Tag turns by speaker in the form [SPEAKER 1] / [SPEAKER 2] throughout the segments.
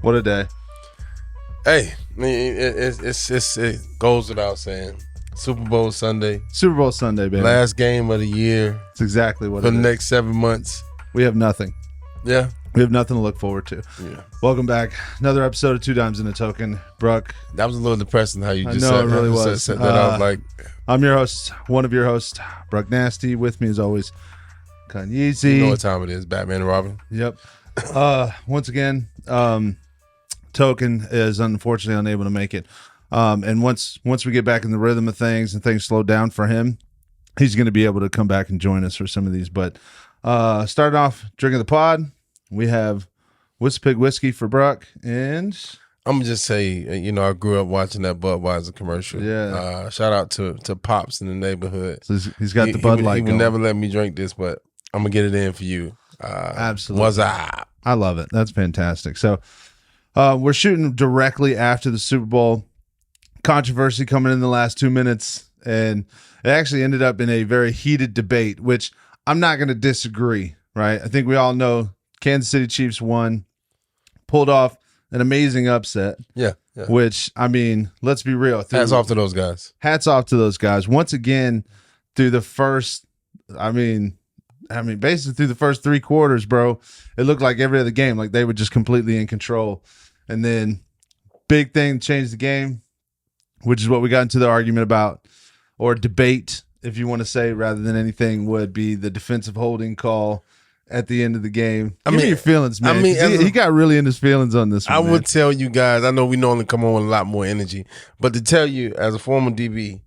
[SPEAKER 1] What a day.
[SPEAKER 2] Hey, I mean, it goes without saying. Super Bowl Sunday.
[SPEAKER 1] Super Bowl Sunday, baby.
[SPEAKER 2] Last game of the year.
[SPEAKER 1] It's exactly what
[SPEAKER 2] for
[SPEAKER 1] it
[SPEAKER 2] the
[SPEAKER 1] is.
[SPEAKER 2] next 7 months.
[SPEAKER 1] We have nothing.
[SPEAKER 2] Yeah.
[SPEAKER 1] We have nothing to look forward to.
[SPEAKER 2] Yeah.
[SPEAKER 1] Welcome back. Another episode of Two Dimes in a Token. Brooke.
[SPEAKER 2] That was a little depressing how you just
[SPEAKER 1] it really was.
[SPEAKER 2] set that up. Like,
[SPEAKER 1] I'm your host, one of your hosts, Brooke Nasty. With me as always, Kanyeezy.
[SPEAKER 2] you know what time it is, Batman and Robin.
[SPEAKER 1] Yep. Once again, Token is unfortunately unable to make it. And once we get back in the rhythm of things and things slow down for him, he's going to be able to come back and join us for some of these. But starting off drinking the pod, we have Whiskey Whiskey for Brooke, and
[SPEAKER 2] I'm gonna just say, I grew up watching that Budweiser commercial.
[SPEAKER 1] Yeah.
[SPEAKER 2] Shout out to Pops in the neighborhood.
[SPEAKER 1] So he's got the Bud Light.
[SPEAKER 2] He would never let me drink this, but I'm gonna get it in for you.
[SPEAKER 1] Absolutely.
[SPEAKER 2] What's up?
[SPEAKER 1] I love it. That's fantastic. So we're shooting directly after the Super Bowl. Controversy coming in the last 2 minutes, and it actually ended up in a very heated debate, which I'm not going to disagree, right? I think we all know Kansas City Chiefs won, pulled off an amazing upset.
[SPEAKER 2] Yeah.
[SPEAKER 1] Which, I mean, let's be real.
[SPEAKER 2] Hats off to those guys.
[SPEAKER 1] Hats off to those guys. Once again, through the first, basically through the first 3 quarters, bro, it looked like every other game, like they were just completely in control. And then big thing changed the game, which is what we got into the argument about, or debate, if you want to say, rather than anything, would be the defensive holding call at the end of the game. Give me your feelings, man. He got really in his feelings on this one.
[SPEAKER 2] I would tell you guys, I know we normally come on with a lot more energy, but to tell you, as a former DB,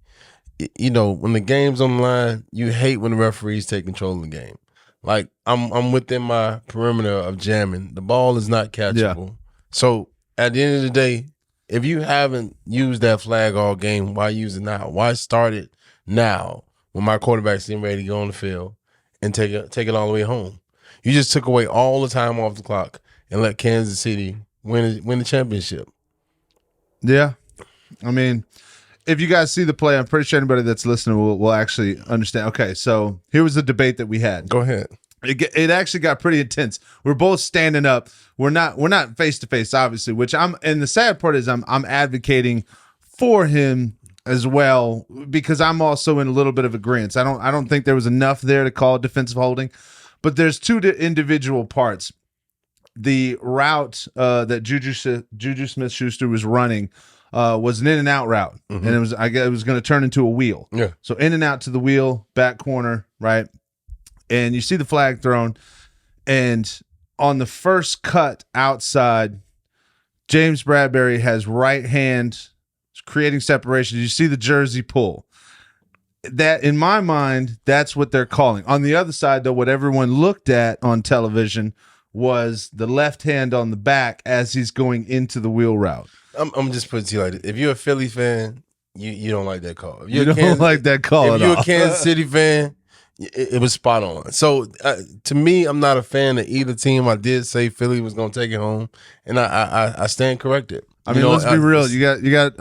[SPEAKER 2] when the game's on the line, you hate when the referees take control of the game. Like, I'm within my perimeter of jamming. The ball is not catchable. Yeah. So, at the end of the day, if you haven't used that flag all game, why use it now? Why start it now when my quarterback's getting ready to go on the field and take it all the way home? You just took away all the time off the clock and let Kansas City win the championship.
[SPEAKER 1] Yeah. I mean, if you guys see the play, I'm pretty sure anybody that's listening will actually understand. Okay, so here was the debate that we had.
[SPEAKER 2] Go ahead.
[SPEAKER 1] It actually got pretty intense. We're both standing up. We're not face to face, obviously. And the sad part is I'm advocating for him as well, because I'm also in a little bit of agreement. I don't think there was enough there to call defensive holding, but there's 2 individual parts. The route that Juju Smith-Schuster was running was an in and out route, and it was going to turn into a wheel.
[SPEAKER 2] Yeah. So
[SPEAKER 1] in and out to the wheel, back corner, right? And you see the flag thrown, and on the first cut outside, James Bradbury has right hand creating separation. You see the jersey pull. That, in my mind, that's what they're calling. On the other side, though, what everyone looked at on television was the left hand on the back as he's going into the wheel route.
[SPEAKER 2] I'm just putting it to you like this. If you're a Philly fan, you don't like that call.
[SPEAKER 1] You don't like that call at all.
[SPEAKER 2] If you're a Kansas City fan, it was spot on. So to me, I'm not a fan of either team. I did say Philly was going to take it home, and I stand corrected.
[SPEAKER 1] I mean, let's be real. You got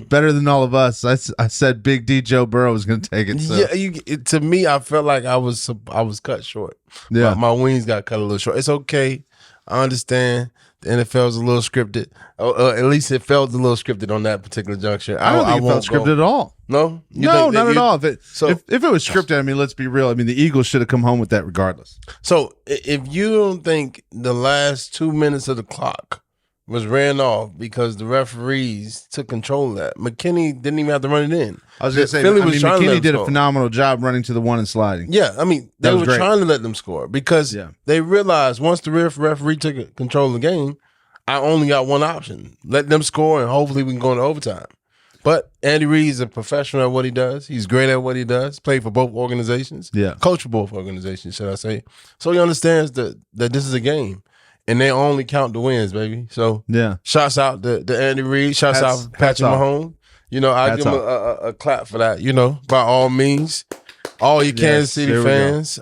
[SPEAKER 1] better than all of us. I said Big D Joe Burrow was going to take it. So.
[SPEAKER 2] Yeah, to me, I felt like I was cut short. Yeah, my wings got cut a little short. It's okay. I understand. The NFL's a little scripted. At least it felt a little scripted on that particular juncture.
[SPEAKER 1] I don't think it felt scripted at all.
[SPEAKER 2] No?
[SPEAKER 1] No, not at all. If it was scripted, I mean, let's be real. I mean, the Eagles should have come home with that regardless.
[SPEAKER 2] So if you don't think the last 2 minutes of the clock was ran off because the referees took control of that, McKinney didn't even have to run it in.
[SPEAKER 1] I was going to say, McKinney did a phenomenal job running to the 1 and sliding.
[SPEAKER 2] Yeah, I mean, they were trying to let them score because they realized once the referee took control of the game, I only got one option. Let them score, and hopefully we can go into overtime. But Andy Reid's a professional at what he does. He's great at what he does. Played for both organizations.
[SPEAKER 1] Yeah.
[SPEAKER 2] Coached for both organizations, should I say. So he understands that this is a game. And they only count the wins, baby. So shouts out to Andy Reid. Shouts out to Patrick Mahomes. I give him a clap for that, by all means. All you Kansas City fans,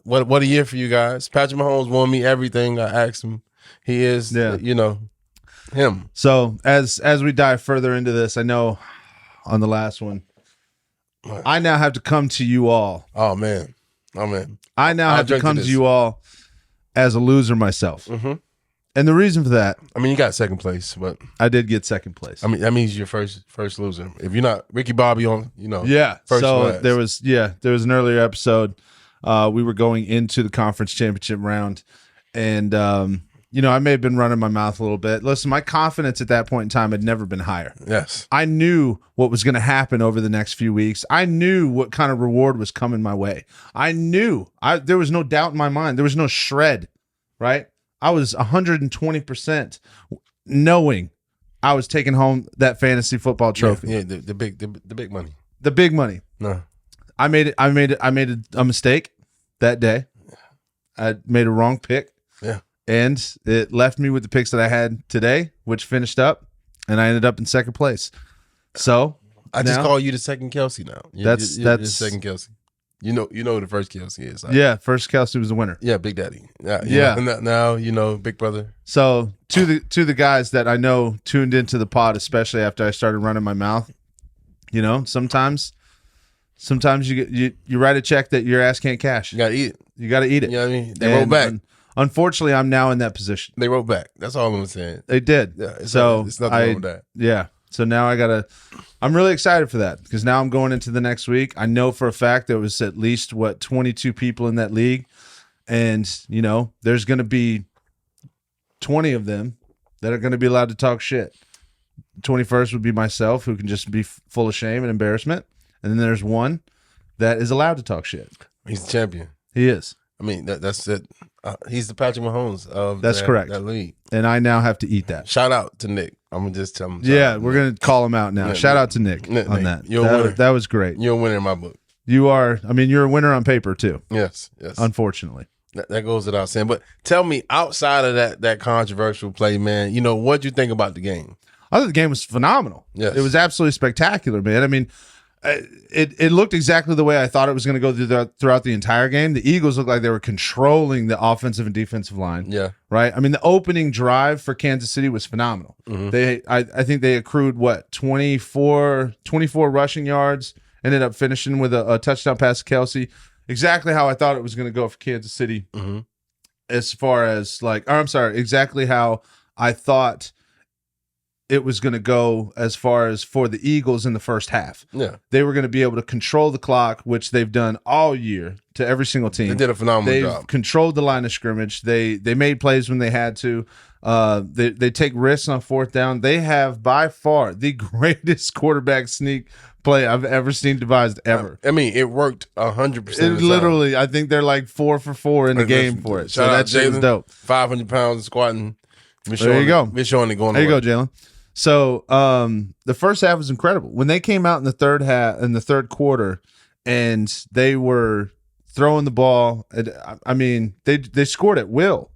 [SPEAKER 2] what a year for you guys. Patrick Mahomes won me everything I asked him. He is, him.
[SPEAKER 1] So as we dive further into this, I know on the last one, I now have to come to you all.
[SPEAKER 2] Oh, man.
[SPEAKER 1] I now have to come to you all as a loser myself.
[SPEAKER 2] Mm-hmm.
[SPEAKER 1] And the reason for that,
[SPEAKER 2] I mean, you got second place, but
[SPEAKER 1] I did get second place.
[SPEAKER 2] I mean, that means you're first loser. If you're not Ricky Bobby on,
[SPEAKER 1] Yeah.
[SPEAKER 2] first
[SPEAKER 1] So
[SPEAKER 2] last.
[SPEAKER 1] there was an earlier episode. We were going into the conference championship round, and I may have been running my mouth a little bit. Listen, my confidence at that point in time had never been higher.
[SPEAKER 2] Yes.
[SPEAKER 1] I knew what was going to happen over the next few weeks. I knew what kind of reward was coming my way. I knew. There was no doubt in my mind. There was no shred, right? I was 120% knowing I was taking home that fantasy football trophy.
[SPEAKER 2] Yeah, the big money.
[SPEAKER 1] The big money.
[SPEAKER 2] No.
[SPEAKER 1] I made a mistake that day. I made a wrong pick.
[SPEAKER 2] Yeah.
[SPEAKER 1] And it left me with the picks that I had today, which finished up, and I ended up in second place. So
[SPEAKER 2] I just call you the second Kelsey now. You're
[SPEAKER 1] That's
[SPEAKER 2] the second Kelsey. You know who the first Kelsey is.
[SPEAKER 1] Yeah, first Kelsey was the winner.
[SPEAKER 2] Yeah, Big Daddy.
[SPEAKER 1] Yeah.
[SPEAKER 2] Now Big Brother.
[SPEAKER 1] So to the guys that I know tuned into the pod, especially after I started running my mouth, sometimes you write a check that your ass can't cash.
[SPEAKER 2] You gotta eat it.
[SPEAKER 1] You got to eat it.
[SPEAKER 2] You know what I mean? They roll back.
[SPEAKER 1] Unfortunately, I'm now in that position.
[SPEAKER 2] They wrote back. That's all I'm saying.
[SPEAKER 1] They did.
[SPEAKER 2] Yeah, it's nothing wrong with that.
[SPEAKER 1] Yeah. So now I'm really excited for that because now I'm going into the next week. I know for a fact there was at least 22 people in that league. And, there's going to be 20 of them that are going to be allowed to talk shit. 21st would be myself, who can just be full of shame and embarrassment. And then there's one that is allowed to talk shit.
[SPEAKER 2] He's the champion.
[SPEAKER 1] He is.
[SPEAKER 2] I mean, that's it. He's the Patrick Mahomes of
[SPEAKER 1] correct.
[SPEAKER 2] That league.
[SPEAKER 1] And I now have to eat that.
[SPEAKER 2] Shout out to Nick. I'm gonna just tell him.
[SPEAKER 1] Yeah, we're gonna call him out now. Shout out to Nick on that.
[SPEAKER 2] You're a winner.
[SPEAKER 1] That was great.
[SPEAKER 2] You're a winner in my book.
[SPEAKER 1] You are. I mean, you're a winner on paper too.
[SPEAKER 2] Yes.
[SPEAKER 1] Unfortunately,
[SPEAKER 2] that goes without saying. But tell me, outside of that controversial play, man, what'd you think about the game?
[SPEAKER 1] I thought the game was phenomenal.
[SPEAKER 2] Yes.
[SPEAKER 1] It was absolutely spectacular, man. I mean, it looked exactly the way I thought it was going to go throughout the entire game. The Eagles looked like they were controlling the offensive and defensive line.
[SPEAKER 2] Yeah.
[SPEAKER 1] Right? I mean, the opening drive for Kansas City was phenomenal. Mm-hmm. I think they accrued, 24 rushing yards, ended up finishing with a touchdown pass to Kelsey. Exactly how I thought it was going to go for Kansas City.
[SPEAKER 2] Mm-hmm.
[SPEAKER 1] As far as exactly how I thought it was going to go as far as for the Eagles in the first half.
[SPEAKER 2] Yeah. They
[SPEAKER 1] They were going to be able to control the clock, which they've done all year to every single team.
[SPEAKER 2] did a phenomenal job.
[SPEAKER 1] They've controlled the line of scrimmage. They made plays when they had to. They take risks on fourth down. They have by far the greatest quarterback sneak play I've ever seen devised ever.
[SPEAKER 2] I mean, it worked 100%.
[SPEAKER 1] It literally, I think they're like 4 for 4 in the game for it. So that shit was dope.
[SPEAKER 2] 500 pounds squatting.
[SPEAKER 1] There you go.
[SPEAKER 2] We're showing it going.
[SPEAKER 1] There you go, Jalen. So the first half was incredible. When they came out in the third quarter, and they were throwing the ball, I mean, they scored at will.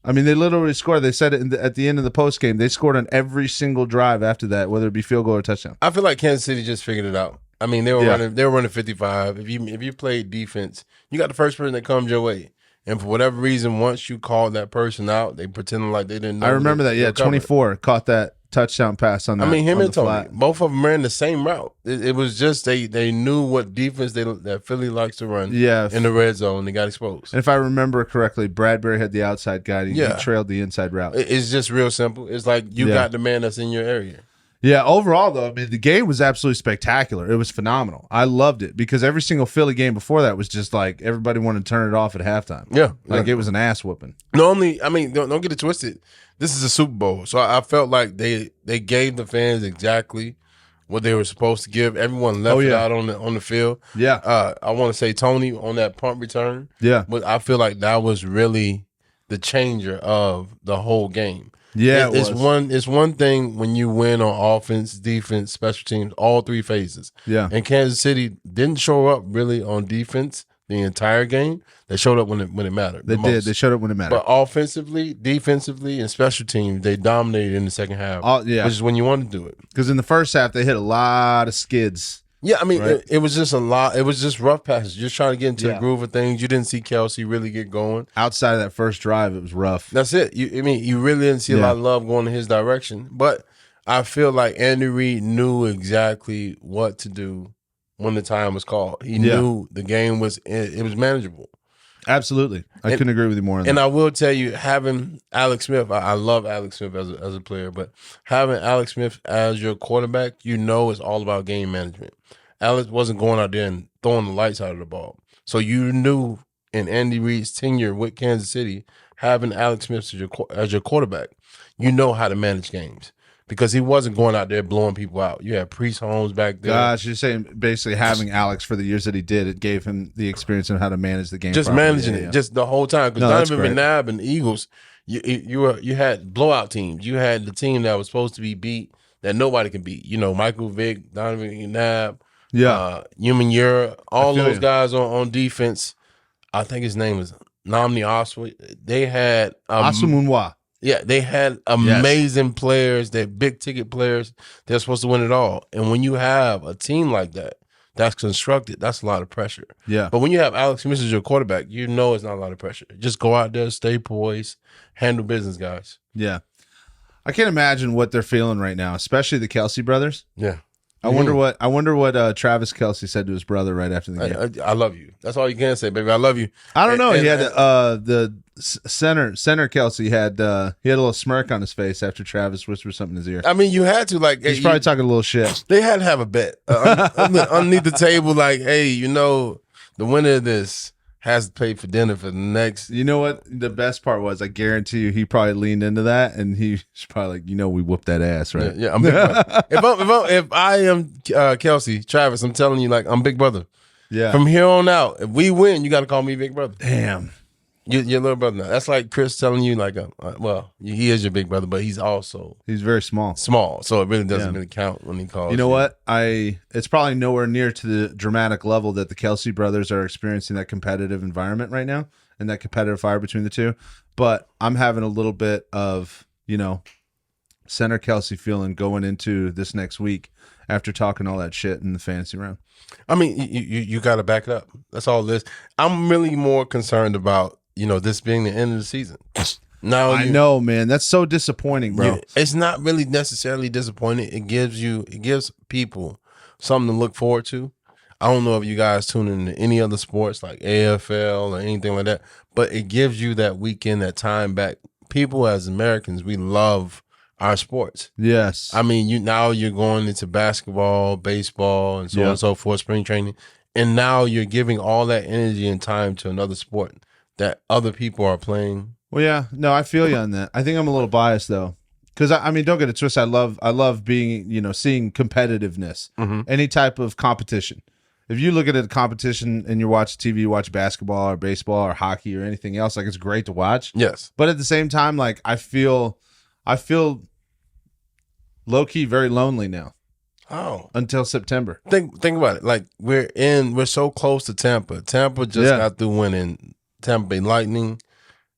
[SPEAKER 1] I mean, they literally scored. They said it at the end of the post game. They scored on every single drive after that, whether it be field goal or touchdown.
[SPEAKER 2] I feel like Kansas City just figured it out. I mean, they were running 55. If you played defense, you got the first person that comes your way. And for whatever reason, once you called that person out, they pretended like they didn't know.
[SPEAKER 1] I remember that. Yeah, 24 caught that touchdown pass on that.
[SPEAKER 2] I mean, him
[SPEAKER 1] on
[SPEAKER 2] and
[SPEAKER 1] the
[SPEAKER 2] Tony,
[SPEAKER 1] flat.
[SPEAKER 2] both of them ran the same route. It was just they knew what defense that Philly likes to run.
[SPEAKER 1] Yeah.
[SPEAKER 2] In the red zone, they got exposed.
[SPEAKER 1] And if I remember correctly, Bradbury had the outside guy. He trailed the inside route.
[SPEAKER 2] It's just real simple. It's like you got the man that's in your area.
[SPEAKER 1] Yeah, overall, though, I mean, the game was absolutely spectacular. It was phenomenal. I loved it because every single Philly game before that was just like everybody wanted to turn it off at halftime.
[SPEAKER 2] Yeah.
[SPEAKER 1] It was an ass whooping.
[SPEAKER 2] Normally, I mean, don't get it twisted. This is a Super Bowl. So I felt like they gave the fans exactly what they were supposed to give. Everyone left it out on the field.
[SPEAKER 1] Yeah.
[SPEAKER 2] I want to say Tony on that punt return.
[SPEAKER 1] Yeah.
[SPEAKER 2] But I feel like that was really the changer of the whole game.
[SPEAKER 1] Yeah,
[SPEAKER 2] it's one thing when you win on offense, defense, special teams, all three phases.
[SPEAKER 1] Yeah.
[SPEAKER 2] And Kansas City didn't show up really on defense the entire game. They showed up when it mattered.
[SPEAKER 1] They did. They showed up when it mattered.
[SPEAKER 2] But offensively, defensively, and special teams, they dominated in the second half. Which is when you want to do it.
[SPEAKER 1] Because in the first half, they hit a lot of skids.
[SPEAKER 2] Yeah, I mean, it was just a lot. It was just rough passes. Just trying to get into the groove of things. You didn't see Kelsey really get going.
[SPEAKER 1] Outside of that first drive, it was rough.
[SPEAKER 2] That's it. You really didn't see a lot of love going in his direction. But I feel like Andy Reid knew exactly what to do when the time was called. He knew the game was manageable.
[SPEAKER 1] Absolutely. I couldn't agree with you more on that.
[SPEAKER 2] And I will tell you, having Alex Smith, I love Alex Smith as a player, but having Alex Smith as your quarterback, it's all about game management. Alex wasn't going out there and throwing the lights out of the ball. So you knew in Andy Reid's tenure with Kansas City, having Alex Smith as your quarterback, you know how to manage games. Because he wasn't going out there blowing people out. You had Priest Holmes back there.
[SPEAKER 1] Gosh, you're saying basically having Alex for the years that he did, it gave him the experience of how to manage the game.
[SPEAKER 2] Just
[SPEAKER 1] properly.
[SPEAKER 2] managing it, just the whole time. Because Donovan McNabb and the Eagles, you had blowout teams. You had the team that was supposed to be beat that nobody can beat. Michael Vick, Donovan McNabb, Human Ure, all those guys on defense. I think his name is Namni Oswald. They had
[SPEAKER 1] Asamoah.
[SPEAKER 2] Yeah, they had amazing players. They're big ticket players. They're supposed to win it all. And when you have a team like that, that's constructed, that's a lot of pressure.
[SPEAKER 1] Yeah.
[SPEAKER 2] But when you have Alex Smith as your quarterback, it's not a lot of pressure. Just go out there, stay poised, handle business, guys.
[SPEAKER 1] Yeah. I can't imagine what they're feeling right now, especially the Kelsey brothers.
[SPEAKER 2] Yeah.
[SPEAKER 1] I wonder what Travis Kelsey said to his brother right after the game.
[SPEAKER 2] I love you. That's all you can say, baby. I love you.
[SPEAKER 1] I don't know. He had the center Kelsey had he had a little smirk on his face after Travis whispered something in his ear.
[SPEAKER 2] I mean, you had to
[SPEAKER 1] He's probably talking a little shit.
[SPEAKER 2] They had to have a bet underneath the table, like, hey, the winner of this has to pay for dinner for the next.
[SPEAKER 1] You know what? The best part was, I guarantee you, he probably leaned into that, and he's probably like, we whooped that ass, right?
[SPEAKER 2] Yeah, I'm big brother. If I am Kelsey, Travis, I'm telling you, like, I'm big brother.
[SPEAKER 1] Yeah.
[SPEAKER 2] From here on out, if we win, you got to call me big brother.
[SPEAKER 1] Damn.
[SPEAKER 2] Your little brother now. That's like Chris telling you, like, he is your big brother, but he's
[SPEAKER 1] very small.
[SPEAKER 2] So it really doesn't really count when he calls.
[SPEAKER 1] You know what? It's probably nowhere near to the dramatic level that the Kelsey brothers are experiencing, that competitive environment right now and that competitive fire between the two. But I'm having a little bit of, center Kelsey feeling going into this next week after talking all that shit in the fantasy round.
[SPEAKER 2] I mean, you got to back it up. That's all this. I'm really more concerned about, this being the end of the season. Now
[SPEAKER 1] I know, man. That's so disappointing, bro.
[SPEAKER 2] It's not really necessarily disappointing. It gives people something to look forward to. I don't know if you guys tune into any other sports like AFL or anything like that, but it gives you that weekend, that time back. People as Americans, we love our sports.
[SPEAKER 1] Yes.
[SPEAKER 2] I mean, you're going into basketball, baseball, and so on and so forth, spring training, and now you're giving all that energy and time to another sport that other people are playing.
[SPEAKER 1] Well, yeah, no, I feel you on that. I think I'm a little biased though, because I mean, don't get it twisted. I love being, seeing competitiveness, any type of competition. If you look at a competition and you watch TV, you watch basketball or baseball or hockey or anything else, like, it's great to watch.
[SPEAKER 2] Yes,
[SPEAKER 1] but at the same time, like, I feel low key very lonely now.
[SPEAKER 2] Oh,
[SPEAKER 1] until September.
[SPEAKER 2] Think about it. Like, we're so close to Tampa. Tampa just got through winning. Tampa Bay Lightning.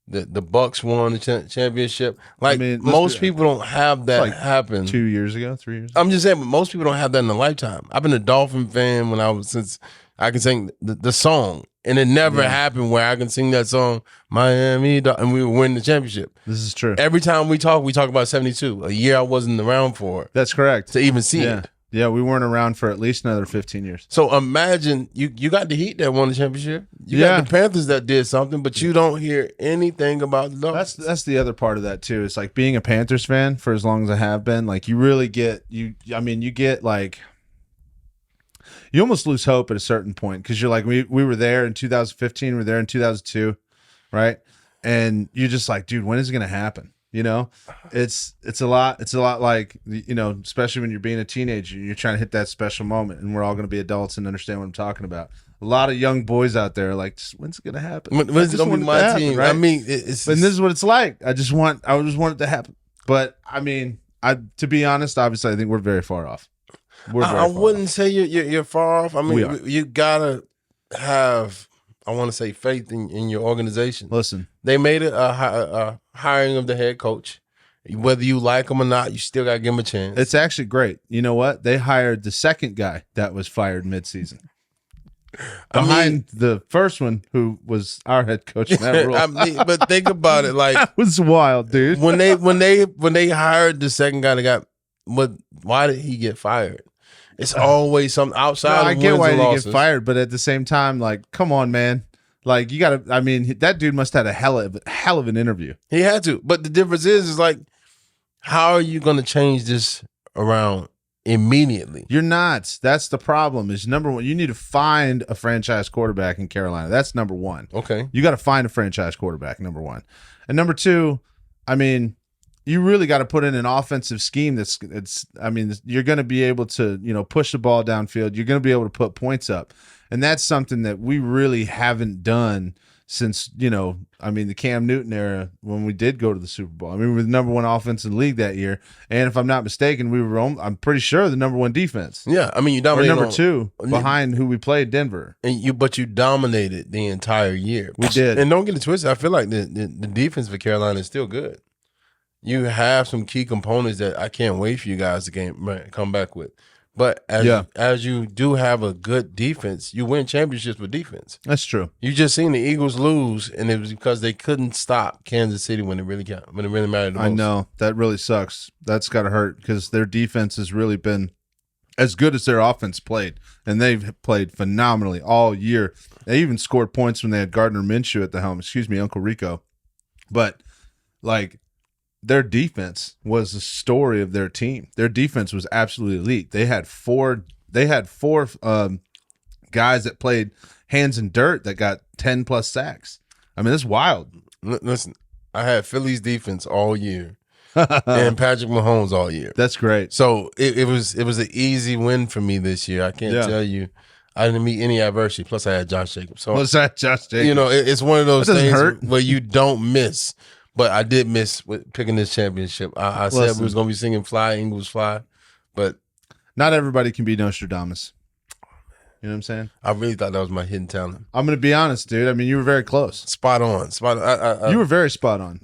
[SPEAKER 2] The Bucks won the championship. Like, most people don't have that happen.
[SPEAKER 1] 2 years ago, 3 years ago.
[SPEAKER 2] I'm just saying, but most people don't have that in a lifetime. I've been a Dolphin fan since I can sing the song, and it never happened where I can sing that song, Miami, and we would win the championship.
[SPEAKER 1] This is true.
[SPEAKER 2] Every time we talk about 72, a year I wasn't around for.
[SPEAKER 1] That's correct.
[SPEAKER 2] To even see it.
[SPEAKER 1] Yeah, we weren't around for at least another 15 years.
[SPEAKER 2] So imagine you got the Heat that won the championship. You got the Panthers that did something, but you don't hear anything about the Dolphins.
[SPEAKER 1] That's the other part of that too. It's like, being a Panthers fan for as long as I have been, like, you really get you get like, you almost lose hope at a certain point, because you're like, we were there in 2015, we were there in 2002, right? And you're just like, dude, when is it going to happen? It's a lot like, especially when you're being a teenager, you're trying to hit that special moment, and we're all going to be adults and understand what I'm talking about. A lot of young boys out there are like, when's it going to happen?
[SPEAKER 2] When's it going to be my team? Right? I mean, and this
[SPEAKER 1] is what it's like. I just want it to happen. But I mean, to be honest, obviously, I think we're very far off.
[SPEAKER 2] I wouldn't say you're far off. I mean, you gotta have, I want to say, faith in your organization.
[SPEAKER 1] Listen,
[SPEAKER 2] they made a hiring of the head coach. Whether you like him or not, you still got to give him a chance.
[SPEAKER 1] It's actually great. You know what? They hired the second guy that was fired midseason. Behind the first one, who was our head coach in that role.
[SPEAKER 2] But think about it, like,
[SPEAKER 1] that was wild, dude.
[SPEAKER 2] When they hired the second guy that got, why did he get fired? It's always something outside.
[SPEAKER 1] I get why he get fired, but at the same time, like, come on, man. Like you got to. I mean, that dude must have had a hell of an interview.
[SPEAKER 2] He had to. But the difference is like, how are you going to change this around immediately?
[SPEAKER 1] You're not. That's the problem. Is number one, you need to find a franchise quarterback in Carolina. That's number one.
[SPEAKER 2] Okay.
[SPEAKER 1] You got to find a franchise quarterback, number one. And number two, I mean, you really got to put in an offensive scheme you're going to be able to, push the ball downfield. You're going to be able to put points up. And that's something that we really haven't done since, the Cam Newton era when we did go to the Super Bowl. I mean, we were the number one offense in the league that year. And if I'm not mistaken, I'm pretty sure the number one defense.
[SPEAKER 2] Yeah. I mean, you dominated.
[SPEAKER 1] Or number two behind who we played, Denver.
[SPEAKER 2] But you dominated the entire year.
[SPEAKER 1] We did.
[SPEAKER 2] And don't get it twisted. I feel like the defense for Carolina is still good. You have some key components that I can't wait for you guys to come back with. But as you do have a good defense, you win championships with defense.
[SPEAKER 1] That's true.
[SPEAKER 2] You just seen the Eagles lose, and it was because they couldn't stop Kansas City when it really mattered the most.
[SPEAKER 1] I know. That really sucks. That's got to hurt because their defense has really been as good as their offense played, and they've played phenomenally all year. They even scored points when they had Gardner Minshew at the helm. Excuse me, Uncle Rico. But, their defense was the story of their team. Their defense was absolutely elite. They had four guys that played hands in dirt that got 10 plus sacks. I mean, that's wild.
[SPEAKER 2] Listen, I had Philly's defense all year and Patrick Mahomes all year.
[SPEAKER 1] That's great.
[SPEAKER 2] So it was an easy win for me this year. I can't tell you. I didn't meet any adversity. Plus, I had Josh Jacobs. So,
[SPEAKER 1] what's that, Josh Jacobs?
[SPEAKER 2] It's one of those things
[SPEAKER 1] hurt.
[SPEAKER 2] where you don't miss. But I did miss with picking this championship. I said we was going to be singing Fly, Eagles Fly, but
[SPEAKER 1] not everybody can be Nostradamus. You know what I'm saying?
[SPEAKER 2] I really thought that was my hidden talent.
[SPEAKER 1] I'm going to be honest, dude. I mean, you were very close.
[SPEAKER 2] Spot on.
[SPEAKER 1] You were very spot on.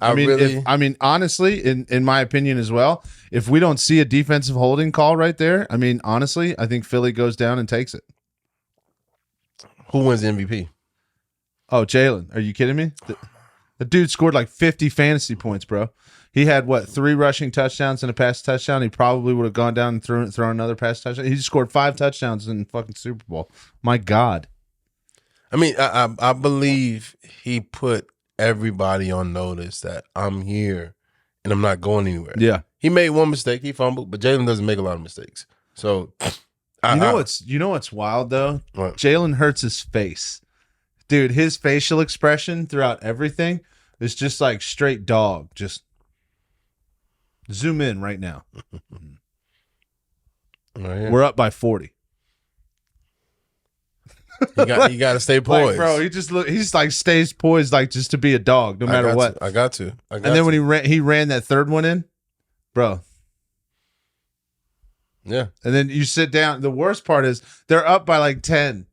[SPEAKER 1] Honestly, in my opinion as well, if we don't see a defensive holding call right there, I mean, honestly, I think Philly goes down and takes it.
[SPEAKER 2] Who wins the MVP?
[SPEAKER 1] Oh, Jalen. Are you kidding me? The dude scored like 50 fantasy points, bro. He had, 3 rushing touchdowns and a pass touchdown. He probably would have gone down and thrown another pass touchdown. He just scored 5 touchdowns in fucking Super Bowl. My God.
[SPEAKER 2] I mean, I believe he put everybody on notice that I'm here and I'm not going anywhere.
[SPEAKER 1] Yeah.
[SPEAKER 2] He made one mistake. He fumbled, but Jalen doesn't make a lot of mistakes. So,
[SPEAKER 1] you know what's wild, though?
[SPEAKER 2] What?
[SPEAKER 1] Jalen Hurts' his face. Dude, his facial expression throughout everything is just like straight dog. Just zoom in right now. We're up by 40.
[SPEAKER 2] You got to stay poised,
[SPEAKER 1] bro. He's like stays poised, like just to be a dog, no matter what.
[SPEAKER 2] I got to.
[SPEAKER 1] And then when he ran that third one in, bro.
[SPEAKER 2] Yeah.
[SPEAKER 1] And then you sit down. The worst part is they're up by like 10.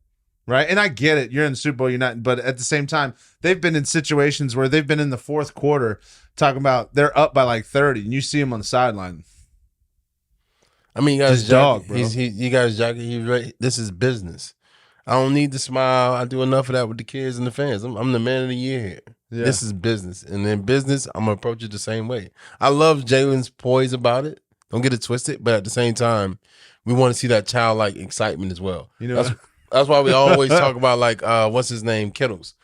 [SPEAKER 1] Right. And I get it. You're in the Super Bowl. You're not. But at the same time, they've been in situations where they've been in the fourth quarter talking about they're up by like 30 and you see him on the sideline.
[SPEAKER 2] I mean, you guys,
[SPEAKER 1] dog, bro.
[SPEAKER 2] You guys, Jackie, he's right. This is business. I don't need to smile. I do enough of that with the kids and the fans. I'm the man of the year here. Yeah. This is business. And in business, I'm going to approach it the same way. I love Jalen's poise about it. Don't get it twisted. But at the same time, we want to see that childlike excitement as well. That's why we always talk about what's his name, Kittles,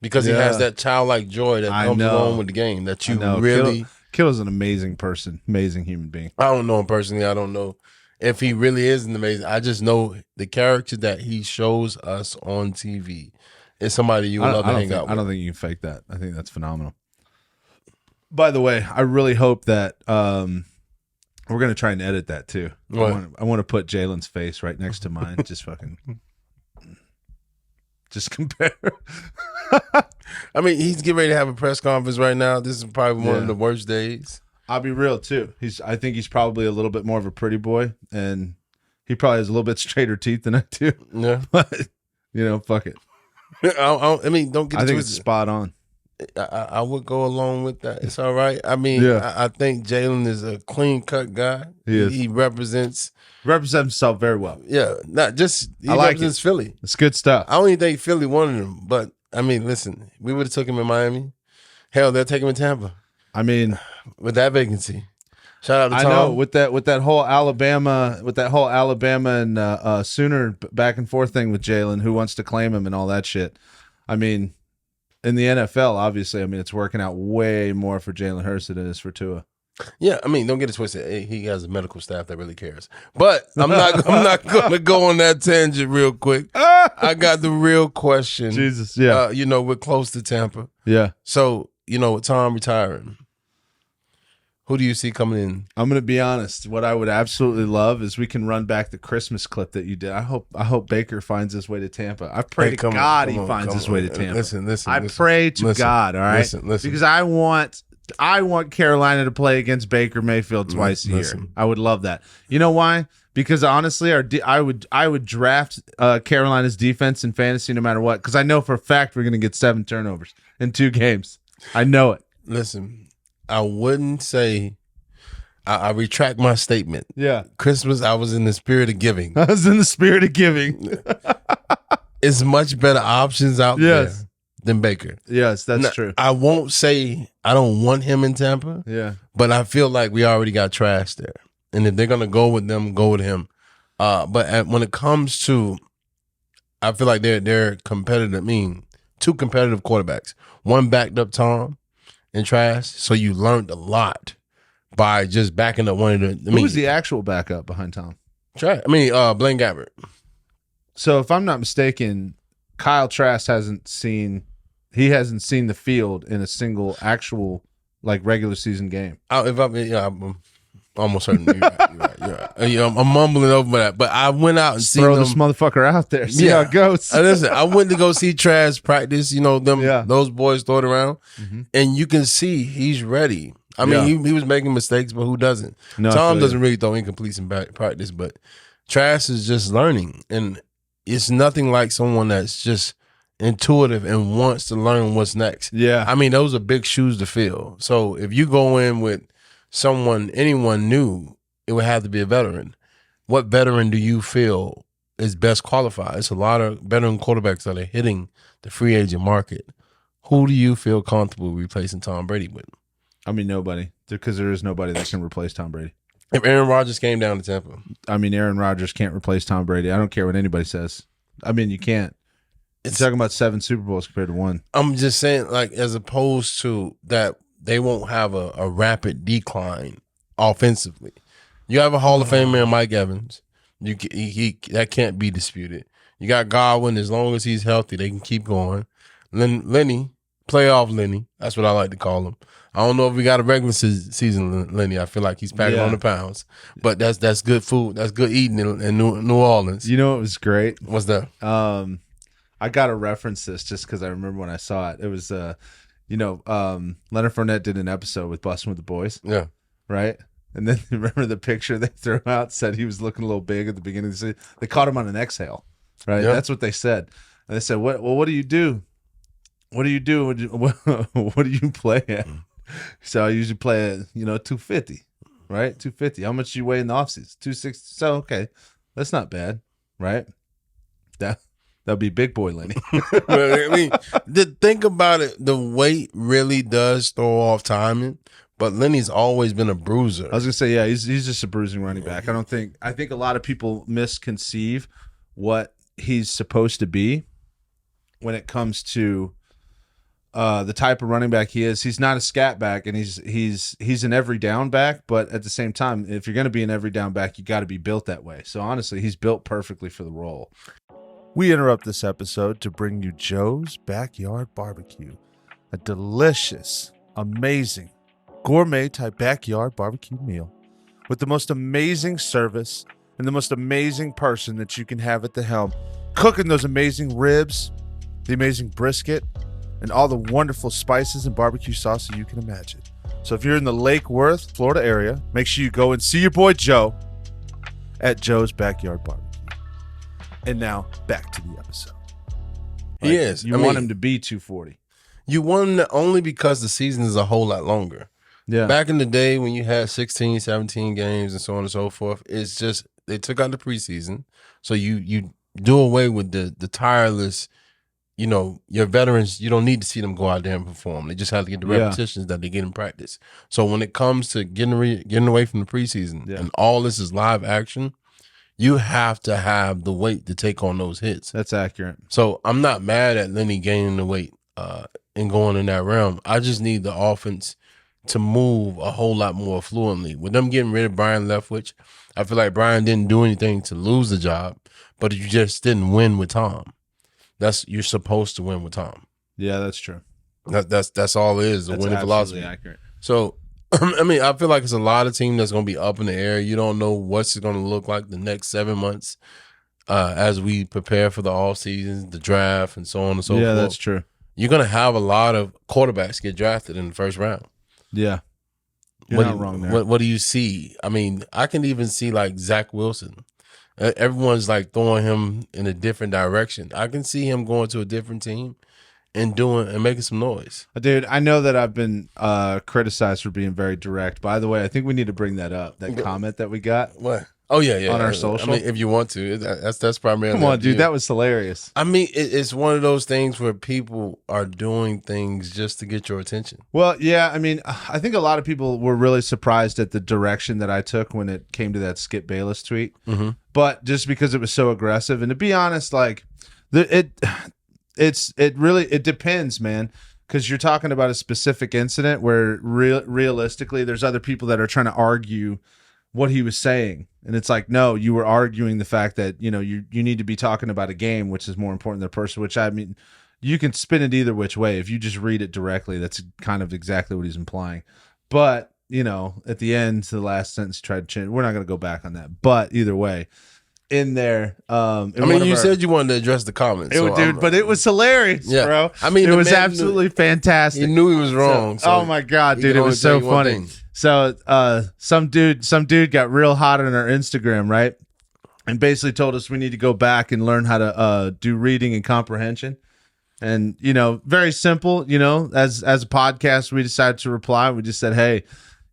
[SPEAKER 2] because he has that childlike joy that comes along with the game. That you really.
[SPEAKER 1] Kittle's an amazing person, amazing human being.
[SPEAKER 2] I don't know him personally. I don't know if he really is an amazing. I just know the character that he shows us on TV is somebody you would love to hang out with.
[SPEAKER 1] I don't think you can fake that. I think that's phenomenal. By the way, I really hope that we're gonna try and edit that too. I want to put Jalen's face right next to mine. Just fucking. Just compare.
[SPEAKER 2] I mean, he's getting ready to have a press conference right now. This is probably one of the worst days.
[SPEAKER 1] I'll be real too. I think he's probably a little bit more of a pretty boy, and he probably has a little bit straighter teeth than I do.
[SPEAKER 2] Yeah,
[SPEAKER 1] but fuck it.
[SPEAKER 2] I mean, don't get.
[SPEAKER 1] I think it's spot on.
[SPEAKER 2] I would go along with that. It's all right. I mean, I think Jalen is a clean cut guy. He represents himself very well. Yeah, not just he represents Philly.
[SPEAKER 1] It's good stuff.
[SPEAKER 2] I don't even think Philly wanted him, but I mean, listen, we would have took him in Miami. Hell, they'll take him in Tampa.
[SPEAKER 1] I mean,
[SPEAKER 2] with that vacancy. Shout out to
[SPEAKER 1] Tom.
[SPEAKER 2] I know
[SPEAKER 1] with that whole Alabama and Sooner back and forth thing with Jalen, who wants to claim him and all that shit. I mean, in the NFL, obviously, I mean, it's working out way more for Jalen Hurts than it is for Tua.
[SPEAKER 2] Yeah, I mean, don't get it twisted. He has a medical staff that really cares. But I'm not going to go on that tangent real quick. I got the real question.
[SPEAKER 1] Jesus, yeah.
[SPEAKER 2] We're close to Tampa.
[SPEAKER 1] Yeah.
[SPEAKER 2] So, with Tom retiring, who do you see coming in?
[SPEAKER 1] I'm going to be honest. What I would absolutely love is we can run back the Christmas clip that you did. I hope Baker finds his way to Tampa. I pray to God he finds his way to Tampa.
[SPEAKER 2] Listen.
[SPEAKER 1] I pray to God, all right?
[SPEAKER 2] Listen.
[SPEAKER 1] Because I want Carolina to play against Baker Mayfield twice a year. I would love that. You know why? Because honestly, I would draft Carolina's defense in fantasy no matter what. Because I know for a fact we're going to get 7 turnovers in 2 games. I know it.
[SPEAKER 2] Listen, I wouldn't say. I retract my statement.
[SPEAKER 1] Yeah,
[SPEAKER 2] Christmas, I was in the spirit of giving.
[SPEAKER 1] I was in the spirit of giving.
[SPEAKER 2] It's much better options out there than Baker.
[SPEAKER 1] Yes, that's true.
[SPEAKER 2] I won't say I don't want him in Tampa.
[SPEAKER 1] Yeah,
[SPEAKER 2] but I feel like we already got trash there, and if they're gonna go with them, go with him. But when it comes to, I feel like they're competitive. I mean, 2 competitive quarterbacks. One backed up Tom and Trash, so you learned a lot by just backing up one of the.
[SPEAKER 1] Who was the actual backup behind Tom?
[SPEAKER 2] Trash. Blaine Gabbert.
[SPEAKER 1] So if I'm not mistaken, Kyle Trask hasn't seen the field in a single actual regular season game.
[SPEAKER 2] I'm almost certain. You're right. I'm mumbling over that, but I went out and seen
[SPEAKER 1] throw
[SPEAKER 2] them.
[SPEAKER 1] this motherfucker out there. See how it goes.
[SPEAKER 2] Listen, I went to go see Trash practice. Those boys throw it around, and you can see he's ready. I mean, he was making mistakes, but who doesn't?
[SPEAKER 1] No,
[SPEAKER 2] Tom doesn't really throw incompletes in practice, but Trash is just learning, and it's nothing like someone that's just intuitive and wants to learn what's next.
[SPEAKER 1] Yeah.
[SPEAKER 2] I mean, those are big shoes to fill. So if you go in with anyone new, it would have to be a veteran. What veteran do you feel is best qualified? It's a lot of veteran quarterbacks that are hitting the free agent market. Who do you feel comfortable replacing Tom Brady with?
[SPEAKER 1] I mean, nobody, because there is nobody that can replace Tom Brady.
[SPEAKER 2] If Aaron Rodgers came down to Tampa.
[SPEAKER 1] I mean, Aaron Rodgers can't replace Tom Brady. I don't care what anybody says. I mean, you can't. It's talking about 7 Super Bowls compared to 1.
[SPEAKER 2] I'm just saying, as opposed to that, they won't have a rapid decline offensively. You have a Hall of Famer, Mike Evans. That can't be disputed. You got Godwin. As long as he's healthy, they can keep going. Lenny, playoff Lenny. That's what I like to call him. I don't know if we got a regular season Lenny. I feel like he's packing on the pounds. But that's good food. That's good eating in New Orleans.
[SPEAKER 1] You know what was great?
[SPEAKER 2] What's that?
[SPEAKER 1] I got to reference this just because I remember when I saw it. It was, Leonard Fournette did an episode with Bustin' with the Boys.
[SPEAKER 2] Yeah.
[SPEAKER 1] Right? And then remember the picture they threw out said he was looking a little big at the beginning of the season. They caught him on an exhale. Right? Yeah. That's what they said. And they said, what do you do? What do you do? What do you play at? So I usually play at, 250, right? 250. How much do you weigh in the offseason? 260. So, okay. That's not bad, right? That'd be big boy Lenny.
[SPEAKER 2] I mean, think about it. The weight really does throw off timing, but Lenny's always been a bruiser.
[SPEAKER 1] I was going to say, yeah, he's just a bruising running back. I think a lot of people misconceive what he's supposed to be when it comes to the type of running back he is. He's not a scat back, and he's an every down back, but at the same time, if you're going to be an every down back, you got to be built that way. So honestly, he's built perfectly for the role. We interrupt this episode to bring you Joe's Backyard Barbecue, a delicious, amazing, gourmet-type backyard barbecue meal with the most amazing service and the most amazing person that you can have at the helm, cooking those amazing ribs, the amazing brisket, and all the wonderful spices and barbecue sauces you can imagine. So if you're in the Lake Worth, Florida area, make sure you go and see your boy Joe at Joe's Backyard Barbecue. And now, back to the episode.
[SPEAKER 2] He is.
[SPEAKER 1] You want him to be 240.
[SPEAKER 2] You want him only because the season is a whole lot longer.
[SPEAKER 1] Yeah.
[SPEAKER 2] Back in the day when you had 16, 17 games and so on and so forth, it's just they took out the preseason. So you do away with the tireless, your veterans, you don't need to see them go out there and perform. They just have to get the repetitions that they get in practice. So when it comes to getting away from the preseason and all this is live action, you have to have the weight to take on those hits.
[SPEAKER 1] That's accurate.
[SPEAKER 2] So I'm not mad at Lenny gaining the weight. and going in that realm. I just need the offense to move a whole lot more fluently. With them getting rid of Brian Leftwich, I feel like Brian didn't do anything to lose the job, but you just didn't win with Tom. You're supposed to win with Tom.
[SPEAKER 1] Yeah, that's true.
[SPEAKER 2] That's all it is, the winning philosophy.
[SPEAKER 1] Accurate.
[SPEAKER 2] So, I mean, I feel like it's a lot of team that's going to be up in the air. You don't know what's going to look like the next 7 months as we prepare for the off season, the draft, and so on and so forth.
[SPEAKER 1] Yeah, that's true.
[SPEAKER 2] You're going to have a lot of quarterbacks get drafted in the first round.
[SPEAKER 1] Yeah. You're not wrong there.
[SPEAKER 2] What do you see? I mean, I can even see like Zach Wilson. Everyone's like throwing him in a different direction. I can see him going to a different team and making some noise.
[SPEAKER 1] Dude, I know that I've been criticized for being very direct. By the way, I think we need to bring that up. That comment that we got.
[SPEAKER 2] What? Oh yeah.
[SPEAKER 1] On our social.
[SPEAKER 2] I mean, if you want to, that's primarily.
[SPEAKER 1] Come on, dude, that was hilarious.
[SPEAKER 2] I mean, it's one of those things where people are doing things just to get your attention.
[SPEAKER 1] Well, yeah, I mean, I think a lot of people were really surprised at the direction that I took when it came to that Skip Bayless tweet.
[SPEAKER 2] Mm-hmm.
[SPEAKER 1] But just because it was so aggressive, and to be honest, like it really depends, man. Because you're talking about a specific incident where realistically, there's other people that are trying to argue what he was saying. And it's like, no, you were arguing the fact that, you know, you need to be talking about a game, which is more important than a person, which I mean, you can spin it either which way. If you just read it directly, that's kind of exactly what he's implying. But, you know, at the end, to the last sentence, tried to change. We're not going to go back on that. But either way, in there.
[SPEAKER 2] I mean, you said you wanted to address the comments.
[SPEAKER 1] But it was hilarious, bro.
[SPEAKER 2] I mean,
[SPEAKER 1] it was absolutely fantastic.
[SPEAKER 2] He knew he was wrong. So
[SPEAKER 1] oh my God, dude, it was so funny. So some dude got real hot on our Instagram, right? And basically told us we need to go back and learn how to do reading and comprehension. And, you know, very simple, you know, as a podcast, we decided to reply. We just said, hey,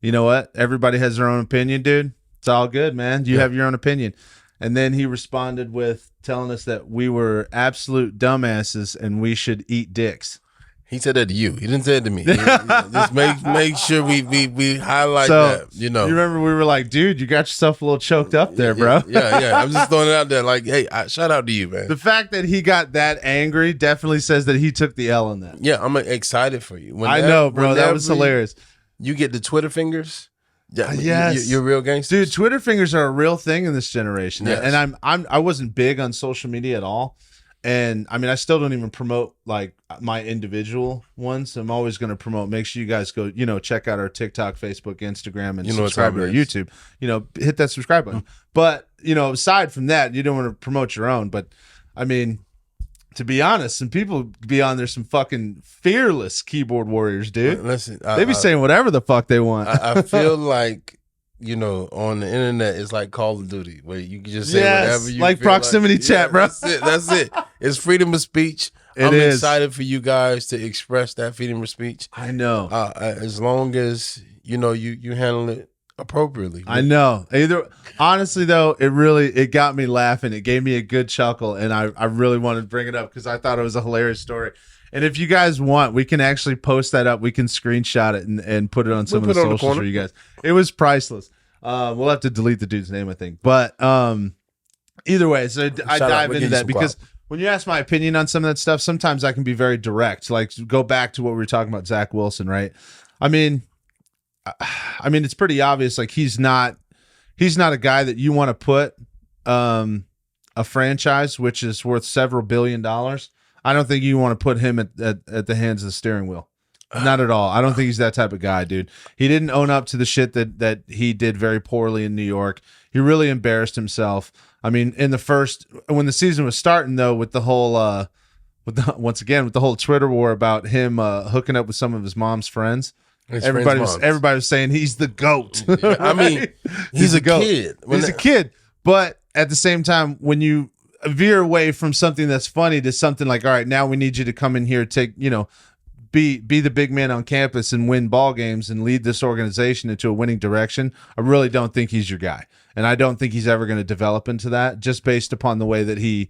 [SPEAKER 1] you know what? Everybody has their own opinion, dude. It's all good, man. You have your own opinion. And then he responded with telling us that we were absolute dumbasses and we should eat dicks.
[SPEAKER 2] He said that to you. He didn't say it to me. Just make sure we highlight that. You know,
[SPEAKER 1] you remember we were like, dude, you got yourself a little choked up there, bro.
[SPEAKER 2] Yeah. I'm just throwing it out there. Like, hey, shout out to you, man.
[SPEAKER 1] The fact that he got that angry definitely says that he took the L on that.
[SPEAKER 2] Yeah, I'm excited for you.
[SPEAKER 1] I know, bro. That was hilarious.
[SPEAKER 2] You get the Twitter fingers. Yeah,
[SPEAKER 1] yes,
[SPEAKER 2] you're real gangsters.
[SPEAKER 1] Dude, Twitter fingers are a real thing in this generation.
[SPEAKER 2] Yes.
[SPEAKER 1] And I wasn't big on social media at all. And I mean, I still don't even promote like my individual ones. I'm always going to promote. Make sure you guys go, you know, check out our TikTok, Facebook, Instagram, and subscribe to our YouTube. You know, hit that subscribe button. But, you know, aside from that, you don't want to promote your own. But I mean, to be honest, some people be on there, some fucking fearless keyboard warriors, dude.
[SPEAKER 2] Listen,
[SPEAKER 1] they be saying whatever the fuck they want.
[SPEAKER 2] I feel like, you know, on the internet, it's like Call of Duty, where you can just say whatever you
[SPEAKER 1] like
[SPEAKER 2] feel
[SPEAKER 1] proximity chat, bro.
[SPEAKER 2] That's it. It's freedom of speech. I'm excited for you guys to express that freedom of speech.
[SPEAKER 1] I know.
[SPEAKER 2] As long as, you know, you handle it appropriately.
[SPEAKER 1] I know. Honestly though, it got me laughing. It gave me a good chuckle, and I really wanted to bring it up because I thought it was a hilarious story. And if you guys want, we can actually post that up. We can screenshot it and put it on some of the socials for you guys. It was priceless. We'll have to delete the dude's name, I think. But either way, so I dive into that because when you ask my opinion on some of that stuff, sometimes I can be very direct. Like, go back to what we were talking about, Zach Wilson, right? I mean, it's pretty obvious. Like, he's not a guy that you want to put a franchise which is worth several $1 billion. I don't think you want to put him at the hands of the steering wheel. Not at all. I don't think he's that type of guy, dude. He didn't own up to the shit that he did very poorly in New York. He really embarrassed himself. I mean, when the season was starting, though, with the whole with the whole Twitter war about him hooking up with some of his mom's friends. Everybody was saying he's the GOAT.
[SPEAKER 2] Yeah, I mean, he's a GOAT.
[SPEAKER 1] He's a kid. But at the same time, when you veer away from something that's funny to something like, all right, now we need you to come in here, be the big man on campus and win ball games and lead this organization into a winning direction, I really don't think he's your guy. And I don't think he's ever going to develop into that, just based upon the way that he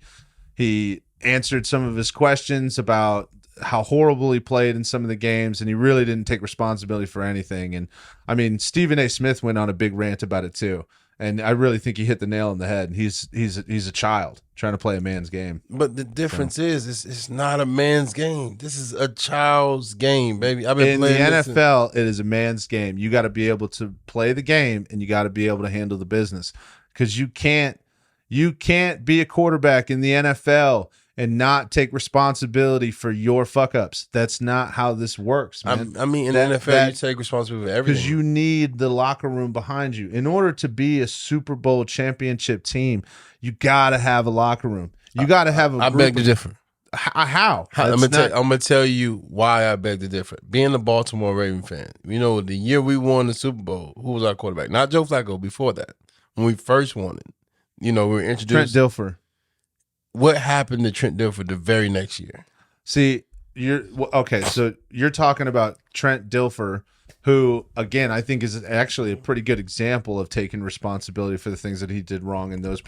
[SPEAKER 1] answered some of his questions about how horrible he played in some of the games, and he really didn't take responsibility for anything. And I mean, Stephen A. Smith went on a big rant about it too. And I really think he hit the nail on the head. He's a child trying to play a man's game.
[SPEAKER 2] But the difference is, it's not a man's game. This is a child's game, baby. I've been
[SPEAKER 1] In the
[SPEAKER 2] playing
[SPEAKER 1] NFL, it is a man's game. You got to be able to play the game, and you got to be able to handle the business. Because you can't be a quarterback in the NFL and not take responsibility for your fuck ups. That's not how this works, man.
[SPEAKER 2] I mean, in the NFL, you take responsibility for everything.
[SPEAKER 1] Because you need the locker room behind you. In order to be a Super Bowl championship team, you got to have a locker room. You got to have a
[SPEAKER 2] I beg to differ.
[SPEAKER 1] How?
[SPEAKER 2] I'm gonna tell you why I beg to differ. Being a Baltimore Raven fan, you know, the year we won the Super Bowl, who was our quarterback? Not Joe Flacco. Before that, when we first won it, you know, we were introduced.
[SPEAKER 1] Trent Dilfer.
[SPEAKER 2] What happened to Trent Dilfer the very next year?
[SPEAKER 1] See, so you're talking about Trent Dilfer, who, again, I think is actually a pretty good example of taking responsibility for the things that he did wrong in those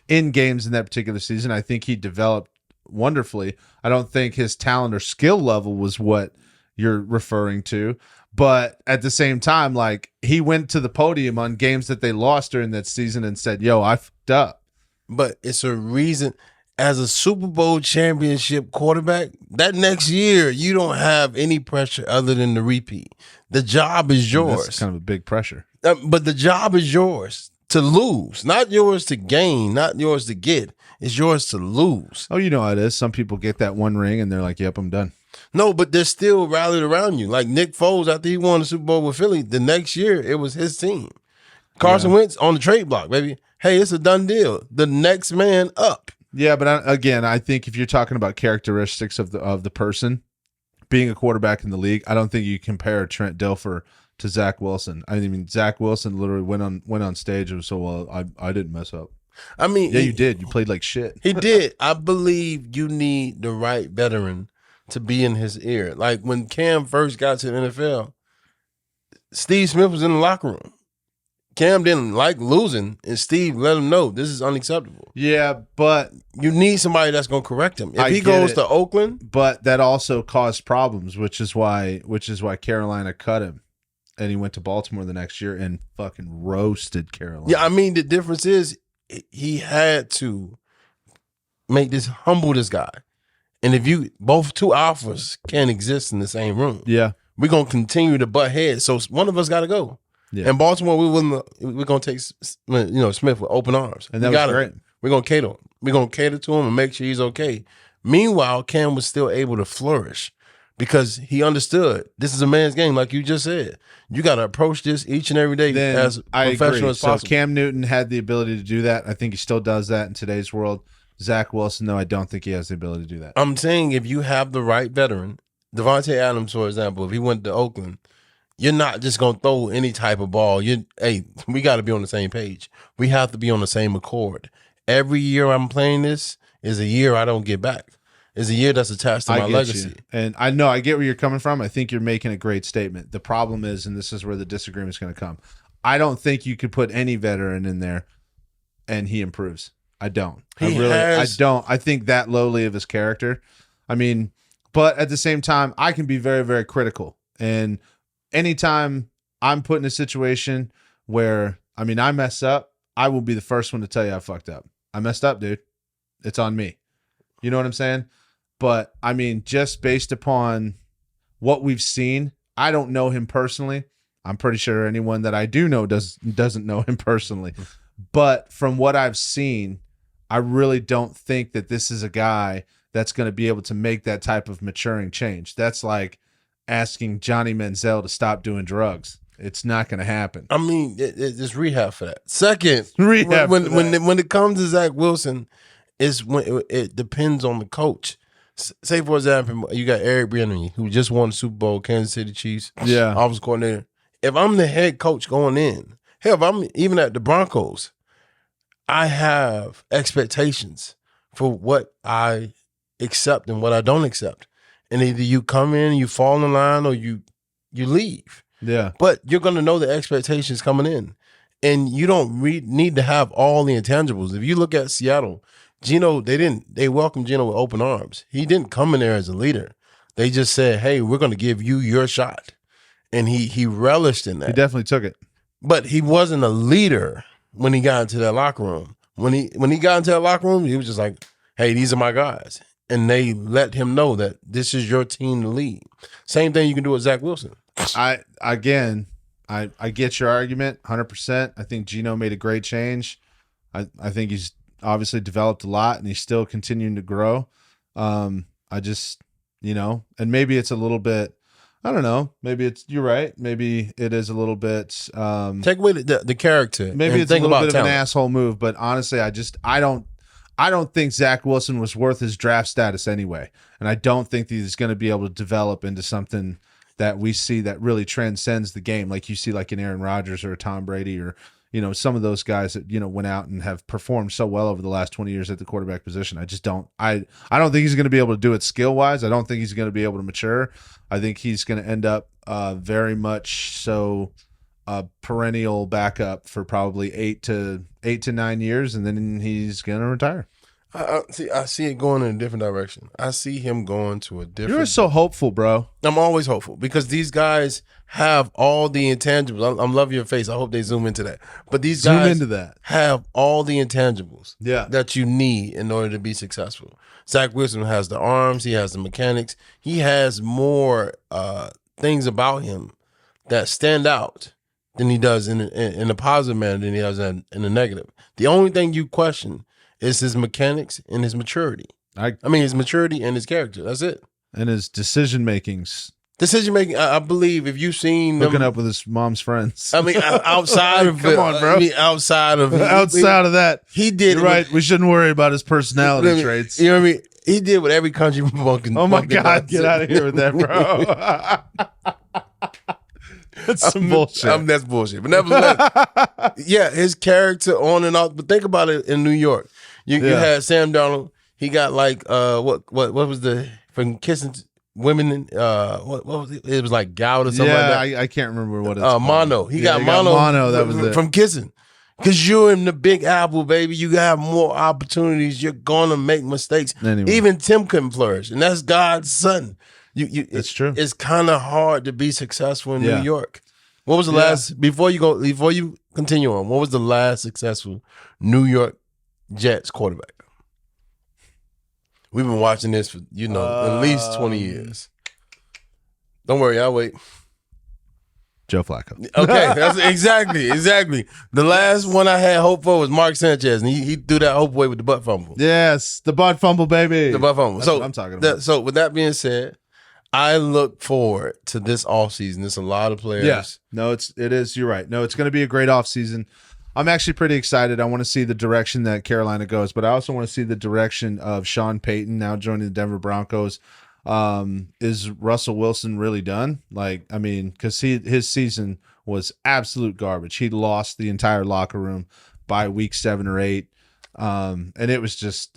[SPEAKER 1] in games in that particular season. I think he developed wonderfully. I don't think his talent or skill level was what you're referring to, but at the same time, like, he went to the podium on games that they lost during that season and said, "Yo, I fucked up."
[SPEAKER 2] But it's a reason. As a Super Bowl championship quarterback, that next year, you don't have any pressure other than the repeat. The job is yours.
[SPEAKER 1] That's kind of a big pressure.
[SPEAKER 2] But the job is yours to lose, not yours to gain, not yours to get. It's yours to lose.
[SPEAKER 1] Oh, you know how it is. Some people get that one ring and they're like, "Yep, I'm done."
[SPEAKER 2] No, but they're still rallied around you. Like Nick Foles, after he won the Super Bowl with Philly, the next year, it was his team. Carson Wentz on the trade block, baby. Hey, it's a done deal. The next man up.
[SPEAKER 1] Yeah, but I think if you're talking about characteristics of the person being a quarterback in the league, I don't think you compare Trent Dilfer to Zach Wilson. I mean, Zach Wilson literally went on stage and was so, "Well, I didn't mess up."
[SPEAKER 2] I mean,
[SPEAKER 1] yeah, you did. You played like shit.
[SPEAKER 2] He did. I believe you need the right veteran to be in his ear. Like when Cam first got to the NFL, Steve Smith was in the locker room. Cam didn't like losing, and Steve let him know this is unacceptable.
[SPEAKER 1] Yeah, but
[SPEAKER 2] you need somebody that's going to correct him. If he goes to Oakland,
[SPEAKER 1] but that also caused problems, which is why Carolina cut him, and he went to Baltimore the next year and fucking roasted Carolina.
[SPEAKER 2] Yeah, I mean the difference is he had to humble this guy, and if you both two alphas can't exist in the same room,
[SPEAKER 1] yeah,
[SPEAKER 2] we're gonna continue to butt heads. So one of us got to go. Yeah. In Baltimore, we're gonna take Smith with open arms,
[SPEAKER 1] and that was great.
[SPEAKER 2] We're gonna cater. We're gonna cater to him and make sure he's okay. Meanwhile, Cam was still able to flourish because he understood this is a man's game, like you just said. You got to approach this each and every day as professional as possible.
[SPEAKER 1] So Cam Newton had the ability to do that. I think he still does that in today's world. Zach Wilson, though, I don't think he has the ability to do that.
[SPEAKER 2] I'm saying if you have the right veteran, Devontae Adams, for example, if he went to Oakland. You're not just going to throw any type of ball. Hey, we got to be on the same page. We have to be on the same accord. Every year I'm playing this is a year I don't get back. It's a year that's attached to my legacy.
[SPEAKER 1] You. And I know, I get where you're coming from. I think you're making a great statement. The problem is, and this is where the disagreement's going to come, I don't think you could put any veteran in there and he improves. I don't. I don't. I think that lowly of his character. I mean, but at the same time, I can be very, very critical. And anytime I'm put in a situation where, I mess up, I will be the first one to tell you I fucked up. I messed up, dude. It's on me. You know what I'm saying? But, just based upon what we've seen, I don't know him personally. I'm pretty sure anyone that I do know doesn't know him personally. But from what I've seen, I really don't think that this is a guy that's going to be able to make that type of maturing change. That's like asking Johnny Manziel to stop doing drugs. It's not going to happen.
[SPEAKER 2] It's rehab for that. Second,
[SPEAKER 1] rehab
[SPEAKER 2] when it comes to Zach Wilson, it depends on the coach. Say for example, you got Eric Bieniemy, who just won the Super Bowl, Kansas City Chiefs, offensive coordinator. If I'm the head coach going in, hell, if I'm even at the Broncos, I have expectations for what I accept and what I don't accept. And either you come in, you fall in line, or you leave.
[SPEAKER 1] Yeah.
[SPEAKER 2] But you're going to know the expectations coming in. And you don't need to have all the intangibles. If you look at Seattle, Geno, they welcomed Geno with open arms. He didn't come in there as a leader. They just said, hey, we're going to give you your shot. And he relished in that.
[SPEAKER 1] He definitely took it.
[SPEAKER 2] But he wasn't a leader when he got into that locker room. When he got into that locker room, he was just like, hey, these are my guys. And they let him know that this is your team to lead. Same thing you can do with Zach Wilson.
[SPEAKER 1] I get your argument 100%. I think Geno made a great change. I think he's obviously developed a lot and he's still continuing to grow. I just, and maybe it's a little bit, I don't know. Maybe you're right. Maybe it is a little bit.
[SPEAKER 2] Take away the character.
[SPEAKER 1] Maybe it's a little bit of an asshole move, but honestly, I don't think Zach Wilson was worth his draft status anyway. And I don't think that he's going to be able to develop into something that we see that really transcends the game. Like you see like an Aaron Rodgers or a Tom Brady or, some of those guys that, went out and have performed so well over the last 20 years at the quarterback position. I just don't, I don't think he's going to be able to do it skill wise. I don't think he's going to be able to mature. I think he's going to end up very much so a perennial backup for probably 8 to 9 years. And then he's going to retire.
[SPEAKER 2] I see it going in a different direction. I see him going to a different.
[SPEAKER 1] You're so hopeful, bro.
[SPEAKER 2] I'm always hopeful because these guys have all the intangibles. I'm loving your face. I hope they zoom into that. But these guys have all the intangibles that you need in order to be successful. Zach Wilson has the arms. He has the mechanics. He has more things about him that stand out than he does in a positive manner than he does in a negative. The only thing you question is his mechanics and his maturity. I mean, his maturity and his character. That's it.
[SPEAKER 1] And his decision makings.
[SPEAKER 2] I believe if you've seen
[SPEAKER 1] hooking up with his mom's friends.
[SPEAKER 2] I mean, outside of
[SPEAKER 1] come on, bro.
[SPEAKER 2] Outside of
[SPEAKER 1] that,
[SPEAKER 2] he did.
[SPEAKER 1] You're right. We shouldn't worry about his personality traits.
[SPEAKER 2] You know what I mean? He did what every country bumpkin.
[SPEAKER 1] Oh my God! Get out of here with that, bro. That's some bullshit.
[SPEAKER 2] That's bullshit. But nevertheless, yeah, his character on and off. But think about it in New York. You had Sam Darnold. He got like what was the from kissing women? What was it? It was like gout or something like that.
[SPEAKER 1] I can't remember what it's called.
[SPEAKER 2] Mono. He got mono.
[SPEAKER 1] Mono. That was it.
[SPEAKER 2] From kissing. Because you're in the Big Apple, baby. You have more opportunities. You're gonna make mistakes.
[SPEAKER 1] Anyway.
[SPEAKER 2] Even Tim couldn't flourish, and that's God's son.
[SPEAKER 1] That's true.
[SPEAKER 2] It's kind of hard to be successful in New York. What was the last before you continue on? What was the last successful New York Jets quarterback? We've been watching this for at least 20 years. Don't worry, I'll wait.
[SPEAKER 1] Joe Flacco.
[SPEAKER 2] Okay, that's exactly. The last one I had hope for was Mark Sanchez, and he threw that hope away with the butt fumble.
[SPEAKER 1] Yes, the butt fumble, baby.
[SPEAKER 2] The butt fumble.
[SPEAKER 1] That's what I'm talking about.
[SPEAKER 2] So with that being said, I look forward to this offseason. There's a lot of players.
[SPEAKER 1] Yeah. No, it is. You're right. No, it's going to be a great offseason. I'm actually pretty excited. I want to see the direction that Carolina goes, but I also want to see the direction of Sean Payton now joining the Denver Broncos. Is Russell Wilson really done? Because his season was absolute garbage. He lost the entire locker room by week 7 or 8. And it was just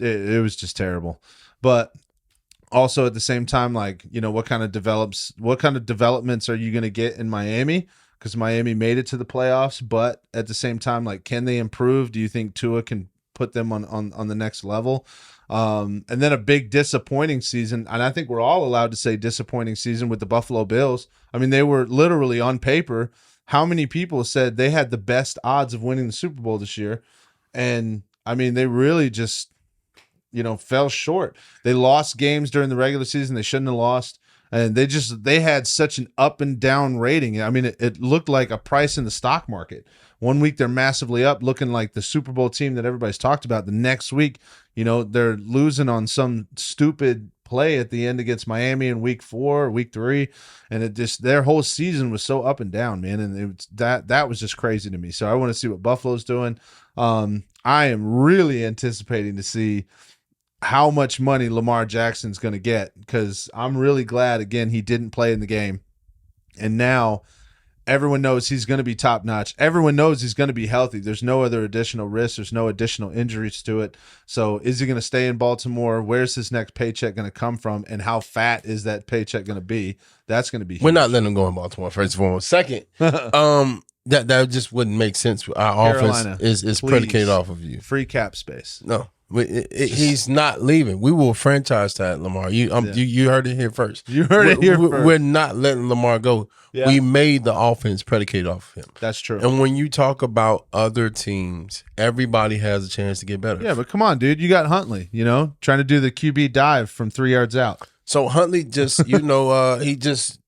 [SPEAKER 1] terrible. But also at the same time, what kind of developments are you going to get in Miami? Because Miami made it to the playoffs, but at the same time, can they improve? Do you think Tua can put them on the next level? And then a big disappointing season, and I think we're all allowed to say disappointing season with the Buffalo Bills. I mean, they were literally on paper. How many people said they had the best odds of winning the Super Bowl this year? And I mean, they really just, fell short. They lost games during the regular season they shouldn't have lost. And they had such an up and down rating. I mean, it looked like a price in the stock market. One week they're massively up, looking like the Super Bowl team that everybody's talked about. The next week, they're losing on some stupid play at the end against Miami in week 4, week 3, and their whole season was so up and down, man. And that was just crazy to me. So I want to see what Buffalo's doing. I am really anticipating to see how much money Lamar Jackson's going to get, because I'm really glad, again, he didn't play in the game. And now everyone knows he's going to be top notch. Everyone knows he's going to be healthy. There's no other additional risks. There's no additional injuries to it. So is he going to stay in Baltimore? Where's his next paycheck going to come from? And how fat is that paycheck going to be? That's going to be huge.
[SPEAKER 2] We're not letting him go in Baltimore, first of all. Second, that just wouldn't make sense. Our
[SPEAKER 1] Carolina,
[SPEAKER 2] offense is predicated off of you.
[SPEAKER 1] Free cap space.
[SPEAKER 2] No. He's not leaving. We will franchise tag Lamar. You heard it here first.
[SPEAKER 1] You heard it here first.
[SPEAKER 2] We're not letting Lamar go.
[SPEAKER 1] Yeah.
[SPEAKER 2] We made the offense predicated off of him.
[SPEAKER 1] That's true.
[SPEAKER 2] And when you talk about other teams, everybody has a chance to get better.
[SPEAKER 1] Yeah, but come on, dude. You got Huntley, trying to do the QB dive from 3 yards out.
[SPEAKER 2] So Huntley just, he just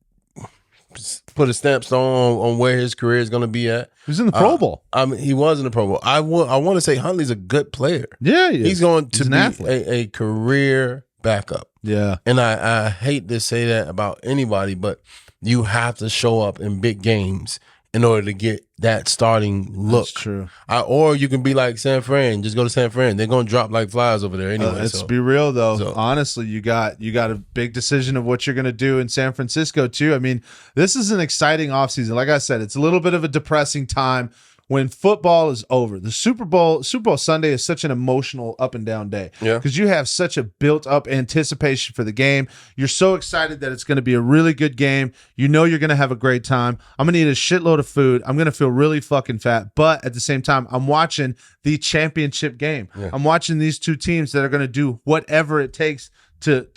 [SPEAKER 2] put a stamp on where his career is going to be at.
[SPEAKER 1] He was in the Pro Bowl.
[SPEAKER 2] I mean, he was in the Pro Bowl. I want to say Huntley's a good player.
[SPEAKER 1] Yeah, he is.
[SPEAKER 2] He's going to
[SPEAKER 1] an
[SPEAKER 2] be
[SPEAKER 1] athlete.
[SPEAKER 2] a career backup.
[SPEAKER 1] Yeah.
[SPEAKER 2] And I hate to say that about anybody, but you have to show up in big games in order to get that starting look.
[SPEAKER 1] That's true.
[SPEAKER 2] Or you can be like San Fran. Just go to San Fran. They're going to drop like flies over there anyway.
[SPEAKER 1] Let's be real, though. Honestly, you got a big decision of what you're going to do in San Francisco, too. I mean, this is an exciting offseason. Like I said, it's a little bit of a depressing time when football is over. The Super Bowl Sunday is such an emotional up and down day.
[SPEAKER 2] Yeah.
[SPEAKER 1] Because you have such a built up anticipation for the game. You're so excited that it's going to be a really good game. You know you're going to have a great time. I'm going to eat a shitload of food. I'm going to feel really fucking fat. But at the same time, I'm watching the championship game. Yeah. I'm watching these two teams that are going to do whatever it takes to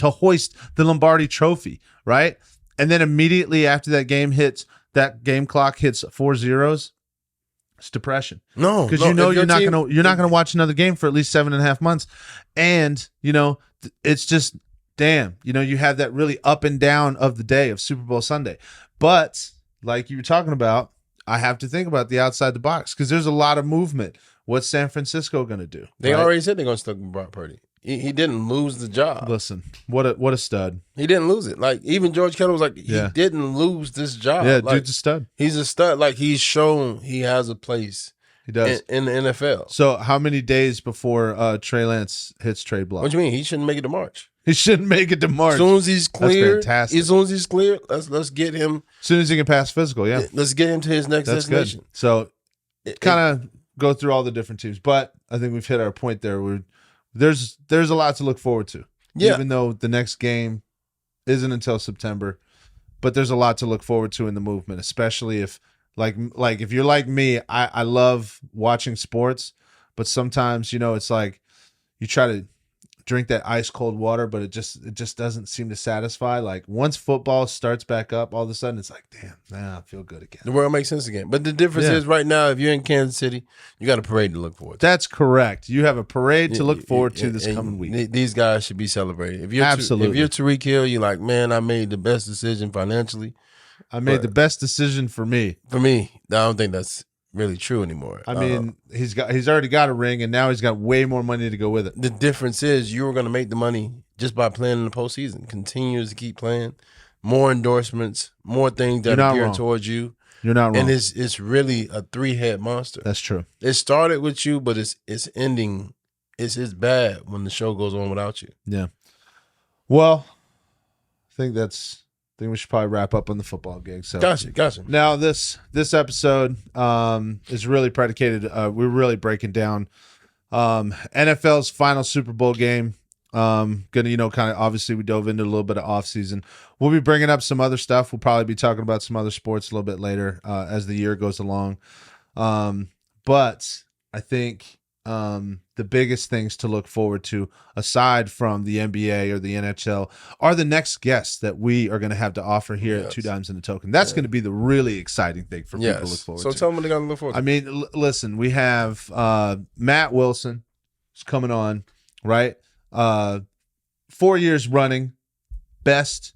[SPEAKER 1] hoist the Lombardi trophy, right? And then immediately after that game clock hits 4 zeros. It's depression.
[SPEAKER 2] No,
[SPEAKER 1] because you're not gonna watch another game for at least 7.5 months, and it's just damn. You have that really up and down of the day of Super Bowl Sunday, but like you were talking about, I have to think about the outside the box because there's a lot of movement. What's San Francisco gonna do?
[SPEAKER 2] They already said they're gonna stick with Brock Purdy. He didn't lose the job.
[SPEAKER 1] Listen, what a stud.
[SPEAKER 2] He didn't lose it. Like even George Kittle was like, he didn't lose this job.
[SPEAKER 1] Yeah,
[SPEAKER 2] like,
[SPEAKER 1] dude's a stud.
[SPEAKER 2] He's a stud. Like he's shown he has a place.
[SPEAKER 1] He does
[SPEAKER 2] in the NFL.
[SPEAKER 1] So how many days before Trey Lance hits trade block?
[SPEAKER 2] What do you mean? He shouldn't make it to March.
[SPEAKER 1] He shouldn't make it to March.
[SPEAKER 2] As soon as he's cleared,
[SPEAKER 1] that's fantastic.
[SPEAKER 2] As soon as he's cleared, let's get him.
[SPEAKER 1] As soon as he can pass physical, yeah.
[SPEAKER 2] Let's get him to his next destination.
[SPEAKER 1] Good. So kind of go through all the different teams, but I think we've hit our point there. There's a lot to look forward to. Yeah. Even though the next game isn't until September, but there's a lot to look forward to in the movement, especially if like if you're like me, I love watching sports, but sometimes, it's like you try to drink that ice cold water, but it just doesn't seem to satisfy. Like once football starts back up, all of a sudden it's like, damn, I feel good again.
[SPEAKER 2] The world makes sense again. But the difference is right now, if you're in Kansas City, you got a parade to look forward to.
[SPEAKER 1] That's correct. You have a parade to look forward to this coming week.
[SPEAKER 2] These guys should be celebrated. If you're
[SPEAKER 1] Absolutely.
[SPEAKER 2] If you're Tariq Hill, you're like, man, I made the best decision financially.
[SPEAKER 1] I made the best decision for me.
[SPEAKER 2] For me, I don't think that's really true anymore.
[SPEAKER 1] I mean, he's already got a ring, and now he's got way more money to go with it.
[SPEAKER 2] The difference is you were going to make the money just by playing in the postseason. Continue to keep playing, more endorsements, more things that are geared towards you.
[SPEAKER 1] You're not wrong.
[SPEAKER 2] And it's really a 3-head monster.
[SPEAKER 1] That's true.
[SPEAKER 2] It started with you, but it's ending. It's bad when the show goes on without you.
[SPEAKER 1] Yeah. Well, I think we should probably wrap up on the football gig. So
[SPEAKER 2] Gotcha.
[SPEAKER 1] Now this episode is really predicated. We're really breaking down NFL's final Super Bowl game. Gonna kind of obviously we dove into a little bit of off season. We'll be bringing up some other stuff. We'll probably be talking about some other sports a little bit later as the year goes along. But I think the biggest things to look forward to, aside from the NBA or the NHL, are the next guests that we are going to have to offer here at Two Dimes and a Token. That's going to be the really exciting thing for people to look forward to.
[SPEAKER 2] So tell them what they're going to look forward to.
[SPEAKER 1] I mean, listen, we have Matt Wilson is coming on, right? 4 years running, best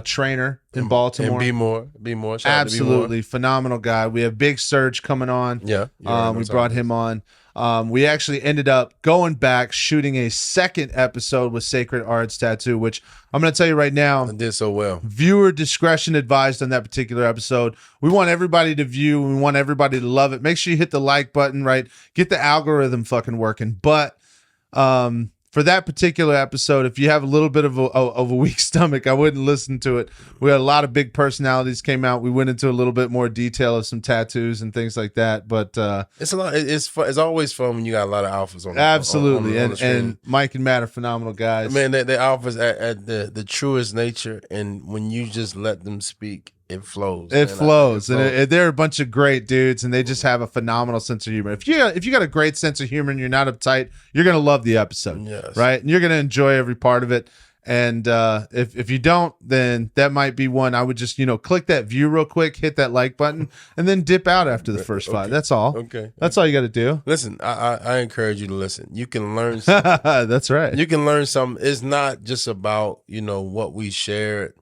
[SPEAKER 1] trainer in Baltimore.
[SPEAKER 2] And be more.
[SPEAKER 1] Absolutely phenomenal guy. We have Big Surge coming on.
[SPEAKER 2] Yeah,
[SPEAKER 1] we brought him on. We actually ended up going back, shooting a second episode with Sacred Arts Tattoo, which I'm going to tell you right now,
[SPEAKER 2] it did so well.
[SPEAKER 1] Viewer discretion advised on that particular episode. We want everybody to view. We want everybody to love it. Make sure you hit the like button, right? Get the algorithm fucking working. But for that particular episode, if you have a little bit of a weak stomach, I wouldn't listen to it. We had a lot of big personalities came out. We went into a little bit more detail of some tattoos and things like that. But
[SPEAKER 2] it's a lot. It's fun. It's always fun when you got a lot of alphas on.
[SPEAKER 1] Absolutely,
[SPEAKER 2] on the
[SPEAKER 1] and Mike and Matt are phenomenal guys.
[SPEAKER 2] Man, they're alphas at the truest nature, and when you just let them speak, it flows.
[SPEAKER 1] It
[SPEAKER 2] man.
[SPEAKER 1] flows, and they're a bunch of great dudes, and they just have a phenomenal sense of humor. If you got a great sense of humor and you're not uptight, you're gonna love the episode,
[SPEAKER 2] Yes.
[SPEAKER 1] right? And you're gonna enjoy every part of it. And if you don't, then that might be one I would just click that view real quick, hit that like button, and then dip out after the first 5. That's all.
[SPEAKER 2] Okay,
[SPEAKER 1] that's all you got to do.
[SPEAKER 2] Listen, I encourage you to listen. You can learn.
[SPEAKER 1] That's right.
[SPEAKER 2] You can learn something. It's not just about what we shared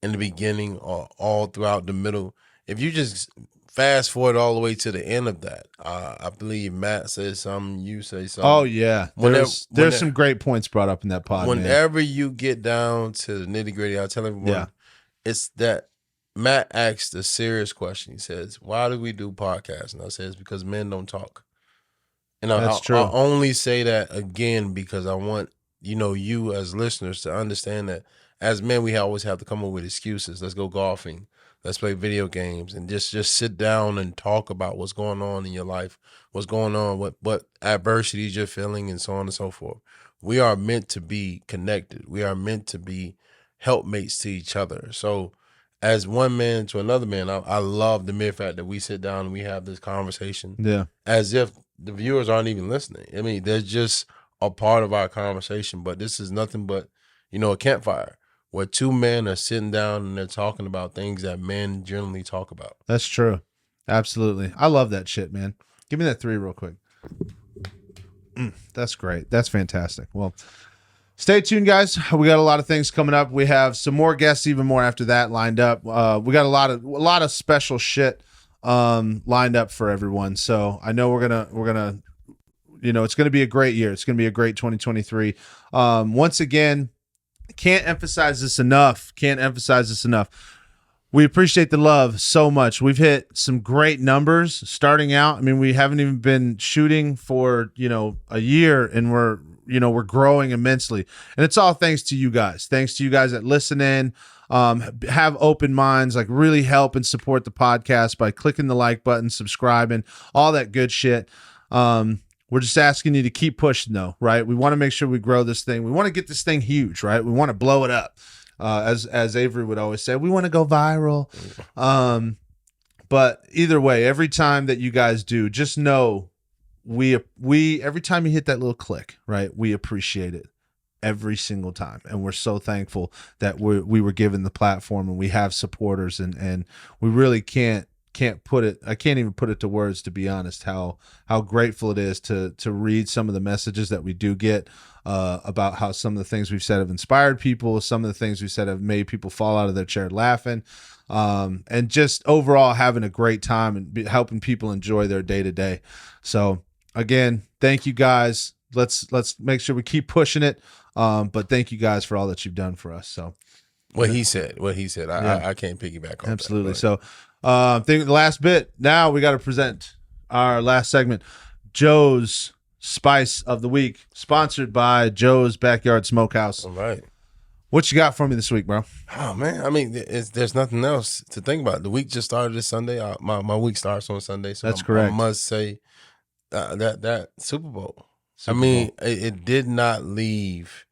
[SPEAKER 2] in the beginning or all throughout the middle. If you just fast forward all the way to the end of that, I believe Matt says something, you say something.
[SPEAKER 1] Oh yeah, there's some great points brought up in that pod.
[SPEAKER 2] Whenever you get down to the nitty gritty, I tell everyone, it's that Matt asked a serious question. He says, "Why do we do podcasts?" And I say, "It's because men don't talk." And
[SPEAKER 1] that's true.
[SPEAKER 2] I only say that again because I want you as listeners to understand that as men, we always have to come up with excuses. Let's go golfing. Let's play video games and just sit down and talk about what's going on in your life, what's going on, what adversities you're feeling, and so on and so forth. We are meant to be connected. We are meant to be helpmates to each other. So as one man to another man, I love the mere fact that we sit down and we have this conversation as if the viewers aren't even listening. I mean, they're just a part of our conversation, but this is nothing but, a campfire, where two men are sitting down and they're talking about things that men generally talk about.
[SPEAKER 1] That's true. Absolutely. I love that shit, man. Give me that 3 real quick. That's great. That's fantastic. Well, stay tuned, guys. We got a lot of things coming up. We have some more guests, even more after that, lined up. We got a lot of special shit lined up for everyone. So I know we're gonna it's gonna be a great year. It's gonna be a great 2023. Once again, can't emphasize this enough. We appreciate the love so much. We've hit some great numbers starting out. I mean, we haven't even been shooting for, a year, and we're growing immensely. And it's all thanks to you guys. Thanks to you guys that listen in, have open minds, like really help and support the podcast by clicking the like button, subscribing, all that good shit. We're just asking you to keep pushing though, right? We want to make sure we grow this thing. We want to get this thing huge, right? We want to blow it up. As Avery would always say, we want to go viral. But either way, every time that you guys do, just know we every time you hit that little click, right? We appreciate it every single time. And we're so thankful that we were given the platform and we have supporters, and we really can't put it, I can't even put it to words, to be honest, how grateful it is to read some of the messages that we do get about how some of the things we've said have inspired people, some of the things we've said have made people fall out of their chair laughing, and just overall having a great time and helping people enjoy their day to day. So again, thank you guys. Let's make sure we keep pushing it. But thank you guys for all that you've done for us. So
[SPEAKER 2] what he said, I can't piggyback on
[SPEAKER 1] absolutely.
[SPEAKER 2] That,
[SPEAKER 1] so think the last bit. Now we got to present our last segment, Joe's Spice of the Week, sponsored by Joe's Backyard Smokehouse.
[SPEAKER 2] All right.
[SPEAKER 1] What you got for me this week, bro?
[SPEAKER 2] Oh man, I mean, there's nothing else to think about. The week just started this Sunday. My week starts on Sunday, so
[SPEAKER 1] that's correct.
[SPEAKER 2] I must say that Super Bowl. It did not leave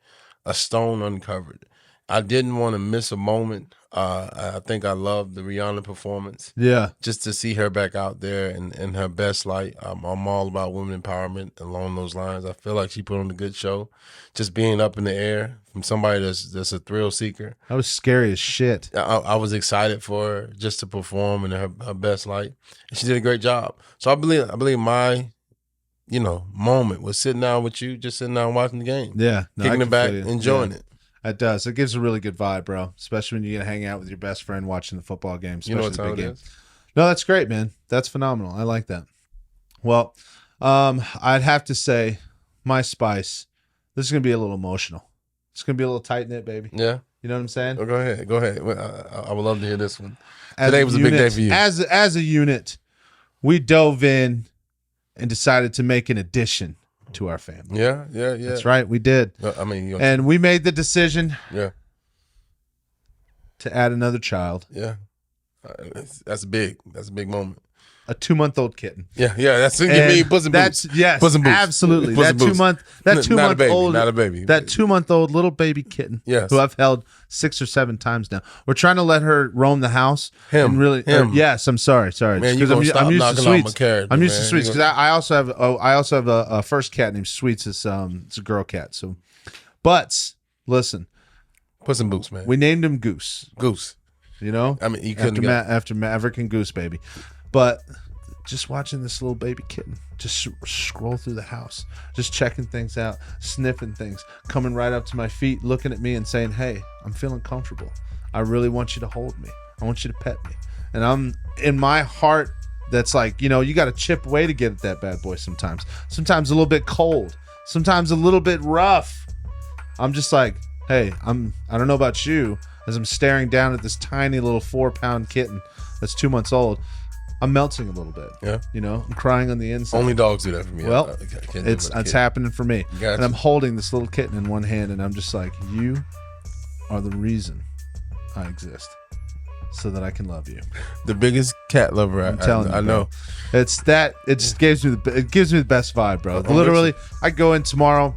[SPEAKER 2] a stone uncovered. I didn't want to miss a moment. I think I loved the Rihanna performance.
[SPEAKER 1] Yeah.
[SPEAKER 2] Just to see her back out there in her best light. I'm all about women empowerment along those lines. I feel like she put on a good show. Just being up in the air from somebody that's a thrill seeker.
[SPEAKER 1] That was scary as shit.
[SPEAKER 2] I was excited for her just to perform in her best light. And she did a great job. So I believe my moment was sitting down with you, just sitting down watching the game.
[SPEAKER 1] Yeah.
[SPEAKER 2] Kicking it back, enjoying it.
[SPEAKER 1] It does. It gives a really good vibe, bro. Especially when you get to hang out with your best friend watching the football game.
[SPEAKER 2] You know what time it is?
[SPEAKER 1] No, that's great, man. That's phenomenal. I like that. Well, I'd have to say my spice. This is gonna be a little emotional. It's gonna be a little tight knit, baby.
[SPEAKER 2] Yeah.
[SPEAKER 1] You know what I'm saying?
[SPEAKER 2] Oh, go ahead. I would love to hear this one. Today was a big day for you.
[SPEAKER 1] As a unit, we dove in and decided to make an addition to our family.
[SPEAKER 2] Yeah.
[SPEAKER 1] That's right, we did. And we made the decision
[SPEAKER 2] to
[SPEAKER 1] add another child.
[SPEAKER 2] Yeah. That's big. That's a big moment.
[SPEAKER 1] a 2-month-old kitten.
[SPEAKER 2] Yeah. That's what you
[SPEAKER 1] And
[SPEAKER 2] mean. Puss in Boots.
[SPEAKER 1] Yes,
[SPEAKER 2] Puss in Boots.
[SPEAKER 1] absolutely.
[SPEAKER 2] Puss
[SPEAKER 1] That
[SPEAKER 2] in Boots.
[SPEAKER 1] 2
[SPEAKER 2] Not a
[SPEAKER 1] month
[SPEAKER 2] baby,
[SPEAKER 1] old,
[SPEAKER 2] not a baby.
[SPEAKER 1] That 2-month-old little baby kitten.
[SPEAKER 2] Yes.
[SPEAKER 1] Who I've held 6 or 7 times now. We're trying to let her roam the house.
[SPEAKER 2] Him.
[SPEAKER 1] And really,
[SPEAKER 2] Yes,
[SPEAKER 1] I'm sorry.
[SPEAKER 2] Man, you gonna stop knocking off my character,
[SPEAKER 1] I'm used to
[SPEAKER 2] man.
[SPEAKER 1] Sweets because I also have a first cat named Sweets. It's a girl cat. So, but listen,
[SPEAKER 2] Puss in Boots, man.
[SPEAKER 1] we named him Goose. You know,
[SPEAKER 2] I mean, you couldn't get
[SPEAKER 1] after Maverick and Goose baby, but just watching this little baby kitten just scroll through the house, just checking things out, sniffing things, coming right up to my feet, looking at me and saying, "Hey, I'm feeling comfortable. I really want you to hold me. I want you to pet me." And I'm in my heart. That's like, you know, you got to chip away to get at that bad boy sometimes. Sometimes a little bit cold. Sometimes a little bit rough. I'm just like, hey, I don't know about you. As I'm staring down at this tiny little 4-pound kitten that's 2 months old, I'm melting a little bit.
[SPEAKER 2] Yeah.
[SPEAKER 1] You know, I'm crying on the inside.
[SPEAKER 2] Only dogs do that for me.
[SPEAKER 1] Well,
[SPEAKER 2] I can't do it
[SPEAKER 1] it's
[SPEAKER 2] with a kid.
[SPEAKER 1] happening for me.
[SPEAKER 2] Gotcha.
[SPEAKER 1] And I'm holding this little kitten in one hand, and I'm just like, you are the reason I exist, so that I can love you.
[SPEAKER 2] The biggest cat lover
[SPEAKER 1] I'm telling you,
[SPEAKER 2] I know.
[SPEAKER 1] bro. It's that. It just gives me the best vibe, bro.
[SPEAKER 2] Oh,
[SPEAKER 1] Literally, I go in tomorrow.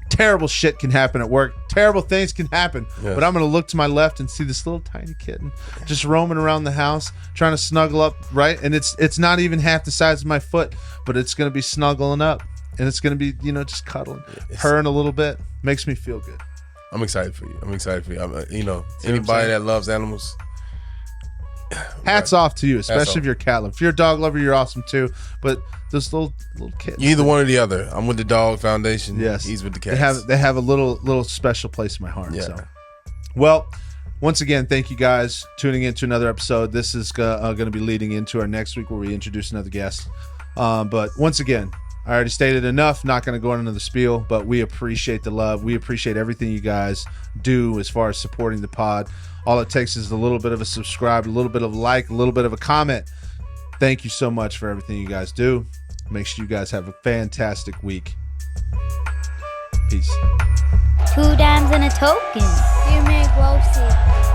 [SPEAKER 1] Terrible shit can happen at work. Terrible things can happen.
[SPEAKER 2] Yes.
[SPEAKER 1] But I'm going to look to my left and see this little tiny kitten just roaming around the house, trying to snuggle up, right? And it's not even half the size of my foot, but it's going to be snuggling up. And it's going to be, you know, just cuddling, purring a little bit. Makes me feel good.
[SPEAKER 2] I'm excited for you. You know, anybody that loves animals.
[SPEAKER 1] Hats off to you, especially if you're a cat lover. If you're a dog lover, you're awesome too. But those little kittens.
[SPEAKER 2] You either one or the other. I'm with the Dog Foundation.
[SPEAKER 1] Yes,
[SPEAKER 2] He's with the cats.
[SPEAKER 1] They have a little special place in my heart.
[SPEAKER 2] Yeah.
[SPEAKER 1] So, well, once again, thank you guys tuning in to another episode. This is going to be leading into our next week where we introduce another guest. But once again, I already stated enough. Not going to go on another spiel, but we appreciate the love. We appreciate everything you guys do as far as supporting the pod. All it takes is a little bit of a subscribe, a little bit of a like, a little bit of a comment. Thank you so much for everything you guys do. Make sure you guys have a fantastic week. Peace.
[SPEAKER 3] 2 dimes and a token.
[SPEAKER 4] You make Rosie.